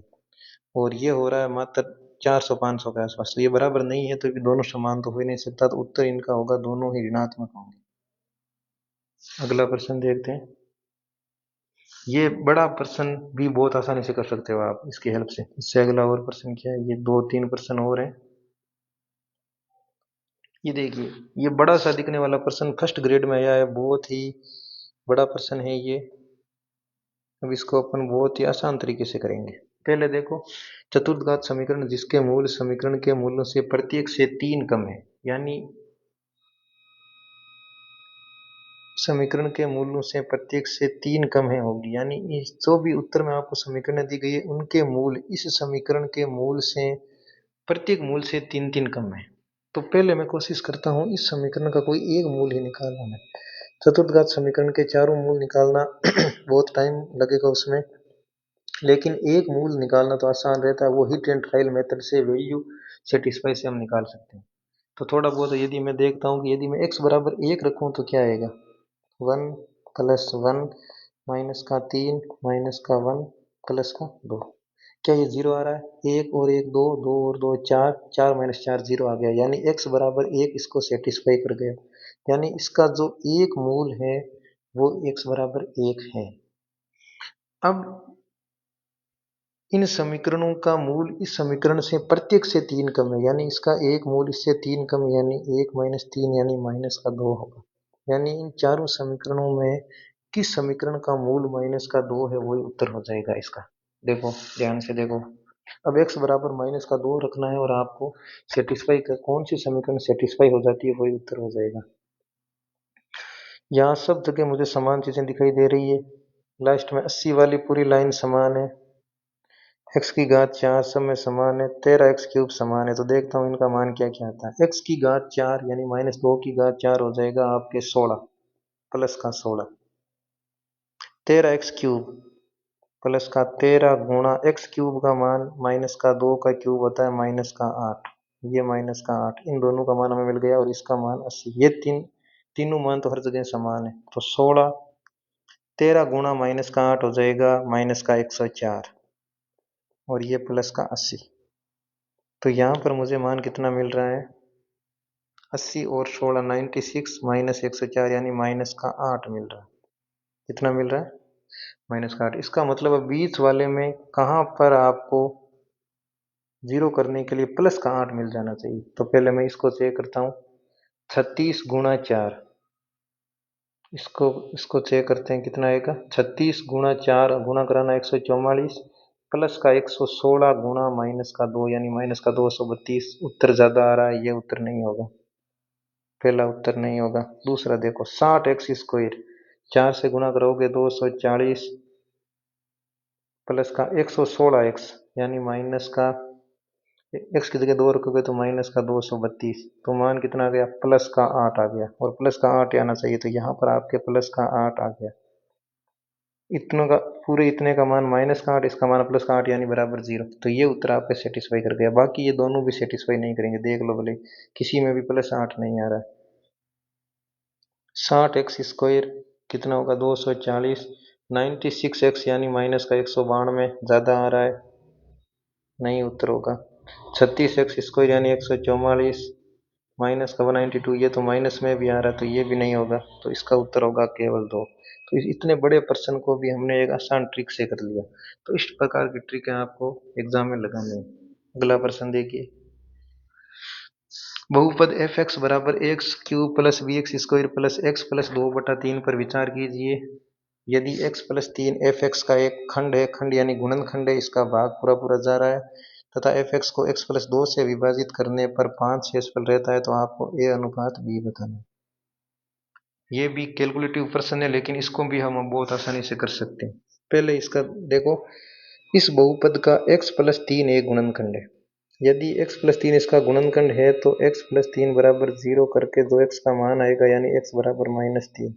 और ये हो रहा है मात्र 400-500 के आसपास, तो ये बराबर नहीं है, तो ये दोनों समान तो हो ही नहीं सकता, तो उत्तर इनका होगा दोनों ही ऋणात्मक होंगे। अगला प्रश्न देखते हैं, ये बड़ा प्रश्न भी बहुत आसानी से कर सकते हो आप इसकी हेल्प से। इससे अगला और प्रश्न क्या है, ये 2-3 प्रश्न और हैं। ये देखिए, ये बड़ा सा दिखने वाला प्रश्न फर्स्ट ग्रेड में आया है, बहुत ही बड़ा प्रश्न है ये। अब इसको अपन बहुत ही आसान तरीके से करेंगे। पहले देखो, चतुर्थघात समीकरण जिसके मूल समीकरण के मूलों से प्रत्येक से 3 कम है, यानी समीकरण के मूलों से प्रत्येक से 3 कम है होगी, यानी इस जो भी उत्तर में आपको समीकरण दी गई है उनके मूल इस समीकरण के मूल से प्रत्येक मूल से 3-3 कम है। तो पहले मैं कोशिश करता हूँ इस समीकरण का कोई एक मूल ही निकालना है। चतुर्थघात समीकरण के चारों मूल निकालना बहुत टाइम लगेगा उसमें, लेकिन एक मूल निकालना तो आसान रहता है, वो हिट एंड ट्रायल मेथड से वैल्यू सेटिस्फाई से हम निकाल सकते हैं। तो थोड़ा बहुत यदि मैं देखता हूँ कि यदि मैं x बराबर 1 रखूँ तो क्या आएगा, 1 प्लस 1 माइनस का 3 माइनस का 1 प्लस का 2, क्या ये 0 आ रहा है, 1 और 1 2, 2 और 2 4, 4 माइनस 4 0 आ गया, यानी x बराबर 1 इसको सेटिस्फाई कर गया, यानी इसका जो एक मूल है वो x बराबर 1 है। अब इन समीकरणों का मूल इस समीकरण से प्रत्येक से 3 कम है, यानी इसका एक मूल इससे 3 कम, यानी 1 माइनस 3 यानी माइनस का 2 होगा। यानी इन चारों समीकरणों में किस समीकरण का मूल माइनस का 2 है वही उत्तर हो जाएगा इसका। देखो ध्यान से देखो, अब x बराबर माइनस का 2 रखना है और आपको सेटिस्फाई कर कौन सी समीकरण सेटिस्फाई हो जाती है वही उत्तर हो जाएगा। यहाँ सब जगह मुझे समान चीजें दिखाई दे रही है। लास्ट में 80 वाली पूरी लाइन समान है, x की घात 4 सब में समान है, 13x³ समान है। तो देखता हूँ इनका मान क्या क्या आता है। x की घात 4 यानी -2 की घात 4 हो जाएगा आपके 16 प्लस का 16, 13x³ प्लस का 13 गुणा x³ का मान माइनस का 2 का क्यूब होता है माइनस का 8, ये माइनस का 8, इन दोनों का मान हमें मिल गया और इसका मान 80। ये तीनों मान तो हर जगह समान है। तो 16 13 गुणा माइनस का 8 हो जाएगा माइनस का 104 और ये प्लस का 80। तो यहाँ पर मुझे मान कितना मिल रहा है 80 और 16 96 माइनस 104 यानी माइनस का 8 मिल रहा है। कितना मिल रहा है माइनस का 8। इसका मतलब अब बीच वाले में कहाँ पर आपको जीरो करने के लिए प्लस का 8 मिल जाना चाहिए। तो पहले मैं इसको चेक करता हूँ, 36 गुणा 4, इसको इसको चेक करते हैं कितना आएगा। 36 गुणा 4 गुणा कराना 144 प्लस का 116 गुणा माइनस का 2 यानी माइनस का 232। उत्तर ज्यादा आ रहा है, ये उत्तर नहीं होगा, पहला उत्तर नहीं होगा। दूसरा देखो 60x², 4 से गुणा करोगे 240 प्लस का 116x यानी माइनस का x की जगह 2 रखोगे तो माइनस का 232। तो मान कितना आ गया प्लस का 8 आ गया और प्लस का 8 आना चाहिए। तो यहाँ पर आपके प्लस का 8 आ गया। इतनों का पूरे इतने का मान माइनस का 8, इसका मान प्लस का 8 यानी बराबर 0। तो ये उत्तर आपके सेटिस्फाई कर गया। बाकी ये दोनों भी सेटिस्फाई नहीं करेंगे, देख लो भले किसी में भी प्लस 8 नहीं आ रहा है। 60x² कितना होगा 240, 96x यानी माइनस का 192 ज़्यादा आ रहा है, नहीं उत्तर होगा। 36x² यानी 144 माइनस का 192, ये तो माइनस में भी आ रहा है तो ये भी नहीं होगा। तो इसका उत्तर होगा केवल 2। तो इतने बड़े प्रश्न को भी हमने एक आसान ट्रिक से कर लिया। तो इस प्रकार की ट्रिक आपको एग्जाम में लगानी है। अगला प्रश्न देखिए, बहुपद एफ एक्स बराबर x³ plus bx² plus x plus 2/3 पर विचार कीजिए। यदि x प्लस 3 एफ एक्स का एक खंड है, खंड यानी गुणनखंड है, इसका भाग पूरा पूरा जा रहा है तथा एफ एक्स को x प्लस 2 से विभाजित करने पर 5 शेषफल रहता है, तो आपको a अनुपात b बताना है। ये भी कैलकुलेटिव प्रश्न है लेकिन इसको भी हम बहुत आसानी से कर सकते हैं। पहले इसका देखो, इस बहुपद का x प्लस 3 एक गुणनखंड है। यदि x प्लस 3 इसका गुणनखंड है तो x प्लस 3 बराबर 0 करके जो x का मान आएगा यानी x बराबर -3।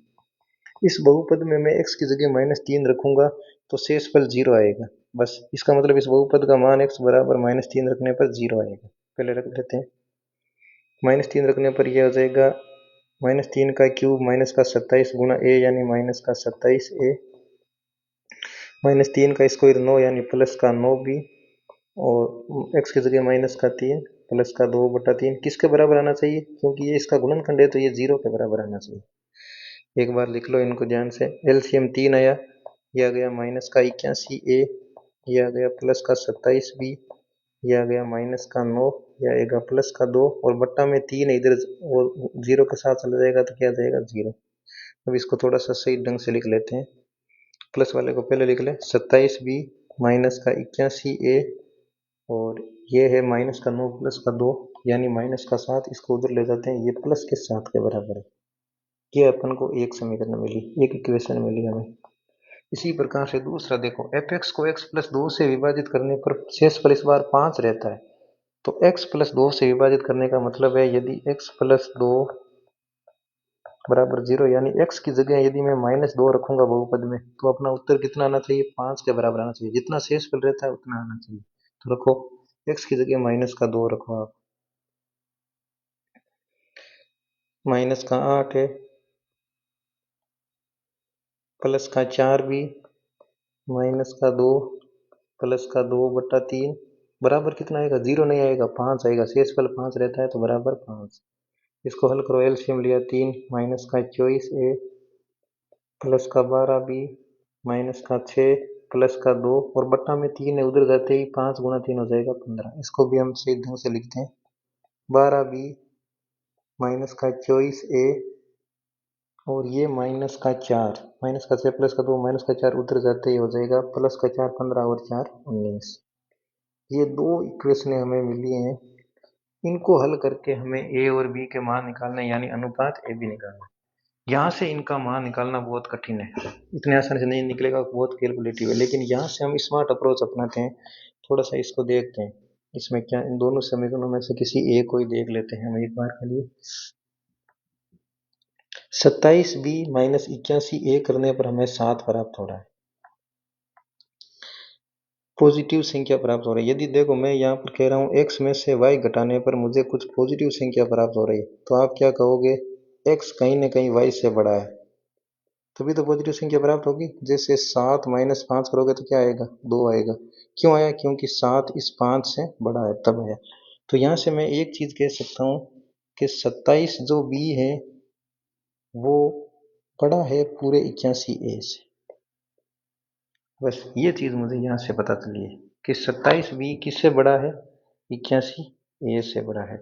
इस बहुपद में मैं x की जगह -3 रखूंगा तो शेषफल 0 आएगा। बस इसका मतलब इस बहुपद का मान x बराबर -3 रखने पर 0 आएगा। पहले रख लेते हैं, -3 रखने पर यह हो जाएगा -3 का क्यूब माइनस का 27 गुणा a यानी माइनस का 27a, -3 का स्क्वायर 9 यानी प्लस का 9b और x की जगह -3 प्लस का 2/3 किसके बराबर आना चाहिए, क्योंकि ये इसका गुणनखंड है तो ये 0 के बराबर आना चाहिए। एक बार लिख लो इनको ध्यान से। एलसीएम 3 आया, यह आ गया -81a, यह आ गया प्लस का 27b, यह आ गया -9, यह आएगा प्लस का 2 और बट्टा में 3 इधर और 0 के साथ चला जाएगा तो क्या आ जाएगा 0। अब इसको थोड़ा सा सही ढंग से लिख लेते हैं। प्लस वाले को पहले लिख लें, 27b माइनस का 81a और ये है -9 प्लस का 2 यानी -7। इसको उधर ले जाते हैं, ये प्लस के 7 के बराबर है। ये अपन को एक समीकरण मिली, एक इक्वेशन मिली हमें। इसी प्रकार से दूसरा देखो, एफ एक्स को x प्लस 2 से विभाजित करने पर शेषफल इस बार 5 रहता है। तो x प्लस 2 से विभाजित करने का मतलब है यदि x प्लस 2 बराबर 0 यानी x की जगह यदि मैं -2 रखूंगा बहुपद में तो अपना उत्तर कितना आना चाहिए 5 के बराबर आना चाहिए। जितना शेषफल रहता है उतना आना चाहिए। तो रखो x की जगह -2 रखो आप, -8 है प्लस का 4b -2 प्लस का 2/3 बराबर कितना आएगा 0 नहीं आएगा 5 आएगा। शेषफल 5 रहता है तो बराबर 5। इसको हल करो, एलसीएम लिया 3 -24a प्लस का 12b माइनस का 6 प्लस का 2 और बट्टा में 3 है, उधर जाते ही 5 गुणा 3 हो जाएगा 15। इसको भी हम सही ढंग से लिखते हैं, 12b माइनस का 24a और ये -4, -6 +2 -4 उधर जाते ही हो जाएगा, +4 15 और 4 19। ये दो इक्वेशनें हमें मिली हैं, इनको हल करके हमें ए और बी के मान निकालना है, यानी अनुपात ए बी निकालना है। यहाँ से इनका मान निकालना बहुत कठिन है, इतने आसानी से नहीं निकलेगा, बहुत कैलकुलेटिव है, लेकिन यहाँ से हम स्मार्ट अप्रोच अपनाते हैं। थोड़ा सा इसको देखते हैं, इसमें क्या, इन दोनों समीकरणों में से किसी एक को ही देख लेते हैं हम एक बार के लिए। 27b - 81a करने पर हमें 7 प्राप्त हो रहा है, पॉजिटिव संख्या प्राप्त हो रही है। यदि देखो मैं यहाँ पर कह रहा हूँ x में से y घटाने पर मुझे कुछ पॉजिटिव संख्या प्राप्त हो रही है, तो आप क्या कहोगे, x कहीं ना कहीं y से बड़ा है, तभी तो पॉजिटिव संख्या प्राप्त होगी। जैसे 7 - 5 करोगे तो क्या आएगा, 2 आएगा। क्यों आया, क्योंकि 7 इस 5 से बड़ा है, तब आया। तो यहाँ से मैं एक चीज कह सकता हूँ कि 27 जो b है वो बड़ा है पूरे 81a से। बस ये चीज मुझे यहाँ से पता चली है कि 27b किससे बड़ा है, 81a से बड़ा है।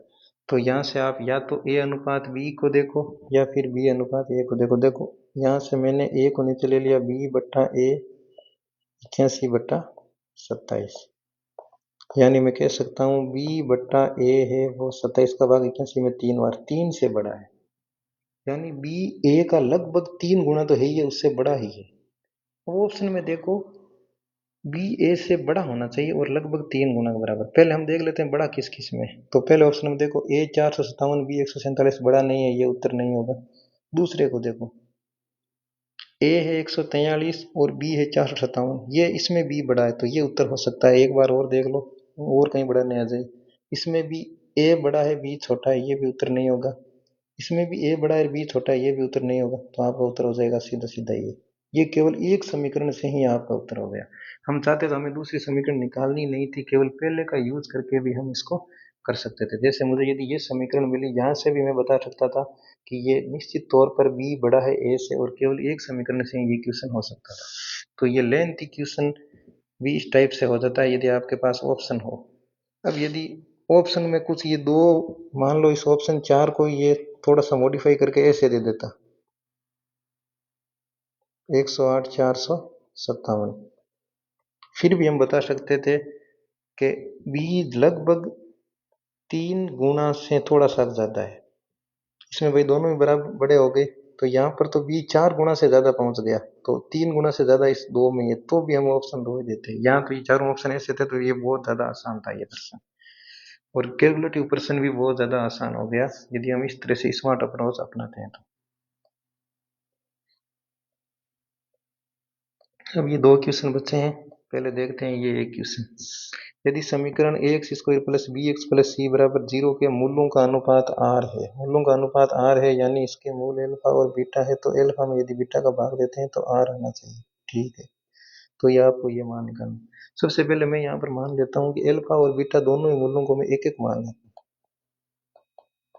तो यहाँ से आप या तो a अनुपात b को देखो या फिर b अनुपात a को देखो। देखो यहाँ से मैंने a को नीचे ले लिया, b बट्टा a 81/27, यानी मैं कह सकता हूँ b बट्टा a है वो 27 का भाग 81 में 3 बार, 3 से बड़ा है, यानी b a का लगभग 3 गुना तो है ही है, उससे बड़ा ही है। ऑप्शन में देखो बी ए से बड़ा होना चाहिए और लगभग 3 गुना के बराबर। पहले हम देख लेते हैं बड़ा किस किस में। तो पहले ऑप्शन में देखो ए 457, बी 147 बड़ा नहीं है, ये उत्तर नहीं होगा। दूसरे को देखो, ए है 143 और बी है 457, ये इसमें बी बड़ा है, तो ये उत्तर हो सकता है। एक बार और देख लो, और कहीं बड़ा नहीं आ जाए। इसमें भी ए बड़ा है बी छोटा है, ये भी उत्तर नहीं होगा। इसमें भी ए बड़ा है बी छोटा है, ये भी उत्तर नहीं होगा। तो आपका उत्तर हो जाएगा सीधा सीधा ये केवल एक समीकरण से ही आपका उत्तर हो गया। हम चाहते तो हमें दूसरी समीकरण निकालनी नहीं थी, केवल पहले का यूज करके भी हम इसको कर सकते थे। जैसे मुझे यदि ये समीकरण मिली, यहाँ से भी मैं बता सकता था कि ये निश्चित तौर पर बी बड़ा है ए से, और केवल एक समीकरण से ये क्वेश्चन हो सकता था। तो ये लेंथी क्वेश्चन भी इस टाइप से हो जाता है यदि आपके पास ऑप्शन हो। अब यदि ऑप्शन में कुछ ये दो, मान लो इस ऑप्शन 4 को ये थोड़ा सा मॉडिफाई करके ऐसे दे देता, 108 457, फिर भी हम बता सकते थे कि बी लगभग 3 गुना से थोड़ा सा ज्यादा है। इसमें भाई दोनों ही बराबर बड़े हो गए, तो यहाँ पर तो बी 4 गुना से ज्यादा पहुंच गया, तो 3 गुना से ज्यादा इस दो में है, तो भी हम ऑप्शन दो ही देते हैं। यहाँ तो ये चारों ऑप्शन ऐसे थे, तो ये बहुत ज्यादा आसान था ये प्रश्न, और कैलकुलेटिव प्रश्न भी बहुत ज्यादा आसान हो गया यदि हम इस तरह से स्मार्ट अप्रोच अपनाते हैं तो। अब ये दो क्वेश्चन बचे हैं, पहले देखते हैं ये एक क्वेश्चन। यदि समीकरण x square plus b x plus c बराबर 0 के मूलों का अनुपात आर है, मूलों का अनुपात आर है यानी इसके मूल एल्फा और बीटा है, तो एल्फा में यदि बीटा का भाग देते हैं तो आर आना चाहिए। ठीक है, तो ये आपको ये मान निकालना। सबसे पहले मैं यहाँ पर मान लेता हूँ कि एल्फा और बीटा दोनों ही मूलों को मैं एक एक मान लेता हूँ,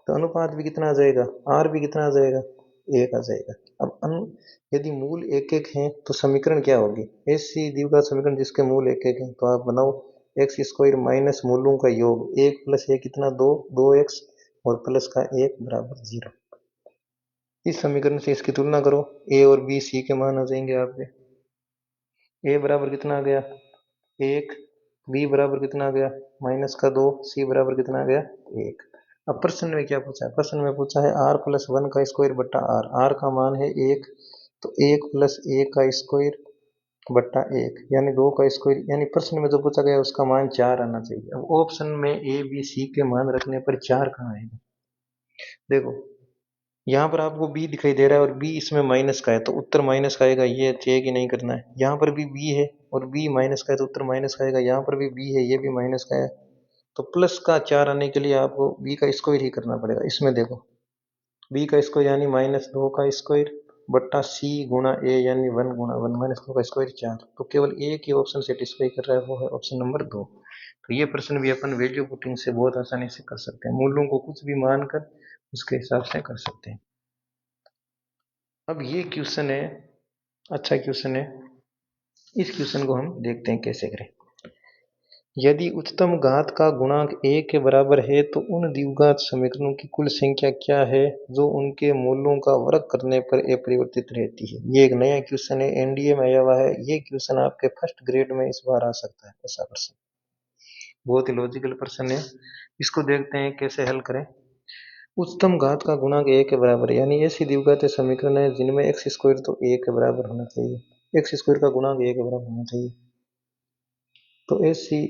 तो अनुपात भी कितना आ जाएगा, आर भी कितना आ जाएगा, एक आ जाएगा। अब यदि मूल एक एक हैं तो समीकरण क्या होगी, ऐसी द्विघात समीकरण जिसके मूल एक एक हैं, तो आप बनाओ एक्स स्क्वायर माइनस मूलों का योग, एक प्लस एक कितना, दो, 2x और प्लस का एक बराबर 0। इस समीकरण से इसकी तुलना करो, ए और बी सी के मान आ जाएंगे आपके। ए बराबर कितना आ गया, एक, बी बराबर कितना आ गया, -2, सी बराबर कितना आ गया, एक। अब प्रश्न में क्या पूछा है, प्रश्न में पूछा है आर प्लस 1 का स्क्वायर बट्टा आर, आर का मान है एक, तो एक प्लस एक का स्क्वायर बट्टा एक, यानी दो का स्क्वायर, यानी प्रश्न में जो पूछा गया उसका मान 4 आना चाहिए। अब ऑप्शन में ए बी सी के मान रखने पर 4 कहाँ आएगा, देखो यहाँ पर आपको बी दिखाई दे रहा है और बी इसमें माइनस का है, तो उत्तर माइनस का आएगा, ये चेक ही नहीं करना है। यहाँ पर भी बी है और बी माइनस का है, तो उत्तर माइनस का आएगा। यहाँ पर भी बी है, ये भी माइनस का है, तो प्लस का 4 आने के लिए आपको बी का स्क्वायर ही करना पड़ेगा। इसमें देखो बी का स्क्वायर यानी -2 का स्क्वायर बट्टा सी गुणा ए यानी 1 गुणा 1 -2 का स्क्वायर 4, तो केवल एक ही ऑप्शन सेटिस्फाई कर रहा है, वो है ऑप्शन नंबर 2। तो ये प्रश्न भी अपन वैल्यू पुटिंग से बहुत आसानी से कर सकते हैं, मूलों को कुछ भी मानकर उसके हिसाब से कर सकते हैं। अब ये क्वेश्चन है, अच्छा क्वेश्चन है, इस क्वेश्चन को हम देखते हैं कैसे करें। यदि उच्चतम घात का गुणांक a के बराबर है तो उन द्विघात समीकरणों की कुल संख्या क्या है जो उनके मूलों का वर्ग करने पर अपरिवर्तित रहती है। ये एक नया क्वेश्चन है, एनडीए में आया हुआ है। ये क्वेश्चन आपके फर्स्ट ग्रेड में इस बार आ सकता है, ऐसा प्रश्न। बहुत ही लॉजिकल प्रश्न है। इसको देखते हैं कैसे हल करें। उच्चतम घात का गुणांक a के बराबर है, यानी ऐसी द्विघात समीकरण है जिनमें एक्स स्क्वायर तो a के बराबर होना चाहिए, एक्स स्क्वायर का गुणांक a के बराबर होना चाहिए। तो ऐसी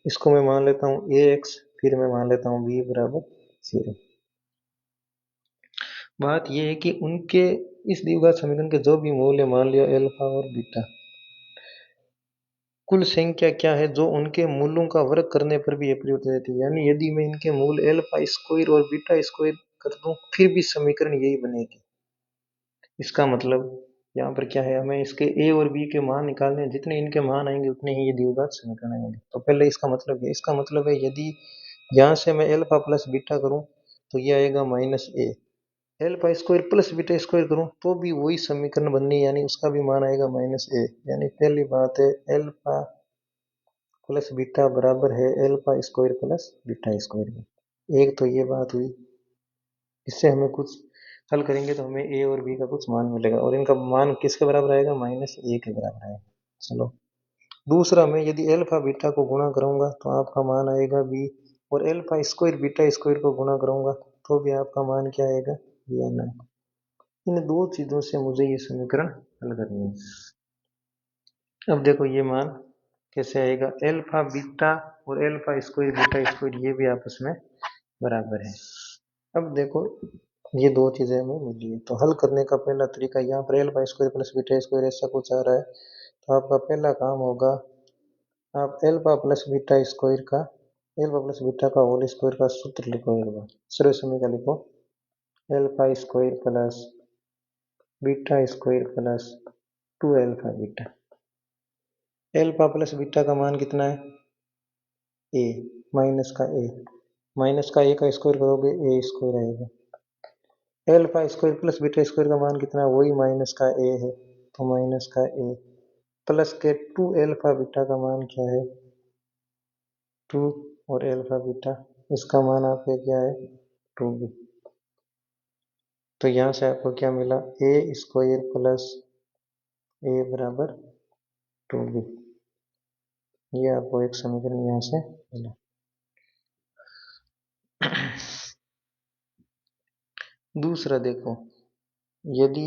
इसको मैं मान लेता हूँ ए एक्स, फिर मैं मान लेता हूँ बी बराबर 0। बात यह है कि उनके इस द्विघात समीकरण के जो भी मूल्य मान लिया अल्फा और बीटा, कुल संख्या क्या है जो उनके मूलों का वर्ग करने पर भी अपरिवर्तित रहती है। यानी यदि मैं इनके मूल अल्फा स्क्वायर और बीटा स्क्वायर कर दूं फिर भी समीकरण यही बनेगी। इसका मतलब यहाँ पर क्या है, हमें इसके ए और बी के मान निकालने हैं, जितने इनके मान आएंगे उतने ही ये द्विघात समीकरण आएंगे। तो पहले इसका मतलब है, इसका मतलब है यदि यहाँ से मैं अल्फा प्लस बीटा करूँ तो ये आएगा minus a, alpha square plus beta square करूँ तो भी वही समीकरण बननी, यानी उसका भी मान आएगा माइनस ए। यानी पहली बात है अल्फा प्लस बीटा बराबर है alpha square plus beta square. एक तो ये बात हुई। इससे हमें कुछ हल करेंगे तो हमें ए और बी का कुछ मान मिलेगा, और इनका मान किसके बराबर आएगा, माइनस ए के बराबर आएगा। चलो दूसरा, मैं यदि अल्फा बीटा को गुणा करूंगा तो आपका मान आएगा बी, और अल्फा स्क्वायर बीटा स्क्वायर को गुणा करूंगा तो भी आपका मान क्या आएगा, बी आना है। इन दो चीजों से मुझे ये समीकरण हल करनी है। अब देखो ये मान कैसे आएगा, अल्फा बीटा और अल्फा स्क्वायर बीटा स्क्वायर ये भी आपस में बराबर है। अब देखो ये दो चीजें हमें मिली है, तो हल करने का पहला तरीका, यहाँ पर alpha square plus beta square ऐसा कुछ आ रहा है, तो आपका पहला काम होगा आप अल्फा प्लस बीटा स्क्वायर का, अल्फा प्लस बीटा का होल स्क्वायर का सूत्र लिखो। एक बार सर्व समीकरण लिखो, alpha square plus beta square plus 2 alpha beta. Alpha plus beta का मान कितना है, ए, माइनस का ए, माइनस का ए का स्क्वायर करोगे ए स्क्वायर आएगा। Alpha square plus beta square का मान कितना है, वही माइनस का ए है, तो माइनस का ए प्लस के 2 अल्फा बीटा का मान क्या है, 2, और अल्फा बीटा इसका मान आपका क्या है, 2b। तो यहाँ से आपको क्या मिला, ए स्क्वायर प्लस ए बराबर 2b। ये आपको एक समीकरण यहाँ से मिला। दूसरा देखो, यदि